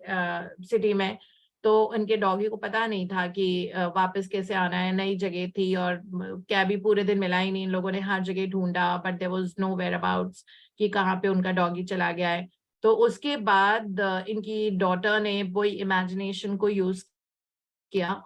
सिटी में तो उनके डॉगी को पता नहीं था कि वापस कैसे आना है. नई जगह थी और कैबी पूरे दिन मिला ही नहीं. इन लोगों ने हर जगह ढूंढा but there was no whereabouts कि कहाँ पे उनका डॉगी चला गया है. तो उसके बाद इनकी डॉटर ने वही इमेजिनेशन को यूज किया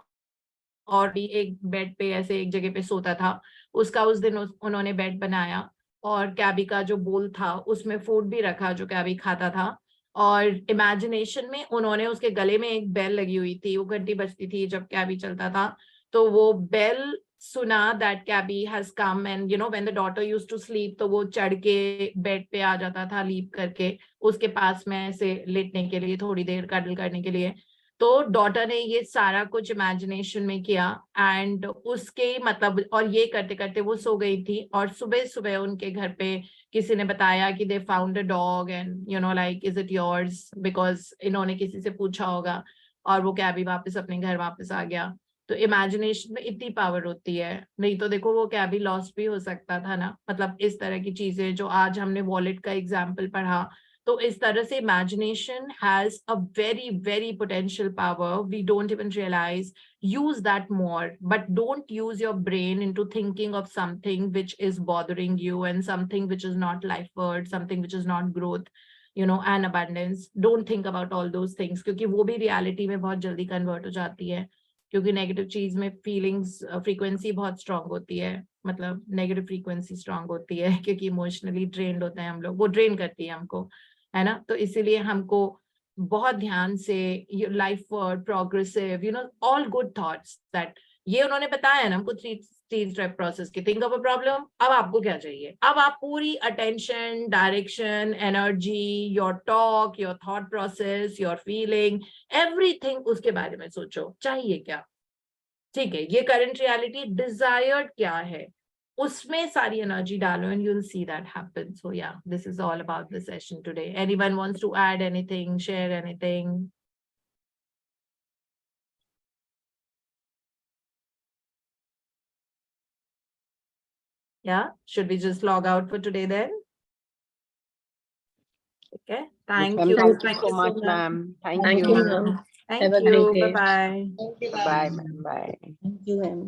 और भी एक बेड पे ऐसे एक जगह पे सोता था. उसका उस दिन उन्होंने बेड बनाया और कैबी का जो बोल था उसमें फूड भी रखा जो कैबी खाता था. और इमेजिनेशन में उन्होंने उसके गले में एक बेल लगी हुई थी, वो घंटी बजती थी जब कैबी चलता था. तो वो बेल सुना that cabbie has come and you know when the daughter used to sleep तो वो चढ़ के बेड पे आ जाता था लीप करके उसके पास में ऐसे लेटने के लिए, थोड़ी देर कडल करने के लिए. तो डॉटर ने ये सारा कुछ इमेजिनेशन में किया एंड उसके मतलब और ये करते करते वो सो गई थी. और सुबह सुबह उनके घर पे किसी ने बताया कि they found a dog and you know like is it yours, because इन्होंने किसी से पूछा होगा और वो कैबी वापस अपने घर वापस आ गया. तो इमेजिनेशन में इतनी पावर होती है. नहीं तो देखो वो कैबी लॉस्ट भी हो सकता था ना. मतलब इस तरह की चीजें जो आज हमने वॉलेट का एग्जाम्पल पढ़ा तो इस तरह से imagination has a very very potential power. We don't even realize. Use that more, but don't use your brain into thinking of something which is bothering you and something which is not life worth, something which is not growth, you know, and abundance. Don't think about all those things क्योंकि वो भी reality में बहुत जल्दी convert हो जाती है. क्योंकि नेगेटिव चीज में फीलिंग्स फ्रीक्वेंसी बहुत स्ट्रांग होती है. मतलब नेगेटिव फ्रीक्वेंसी स्ट्रांग होती है क्योंकि इमोशनली ड्रेन्ड होते हैं हम लोग, वो ड्रेन करती है हमको, है ना. तो इसीलिए हमको बहुत ध्यान से life forward, progressive, you know, all good thoughts that ये उन्होंने बताया ना हमको 3 स्टेप प्रोसेस की. थिंक ऑफ अ प्रॉब्लम, अब आपको क्या चाहिए. अब आप पूरी attention, direction, energy, your talk, your thought process, your feeling, everything उसके बारे में सोचो. चाहिए क्या, ठीक है, ये करंट रियलिटी, डिजायर्ड क्या है, उसमें सारी एनर्जी डालो and you'll see that happen. So yeah, this is all about the session today. Anyone wants to add anything, share anything? Yeah, should we just log out for today then? Okay, thank Ma'am, you. thank you Thank so you much, so much. ma'am. Thank Thank you. you, ma'am. Thank Have a you. great day. Bye bye. Bye, ma'am. Bye. Thank you, ma'am.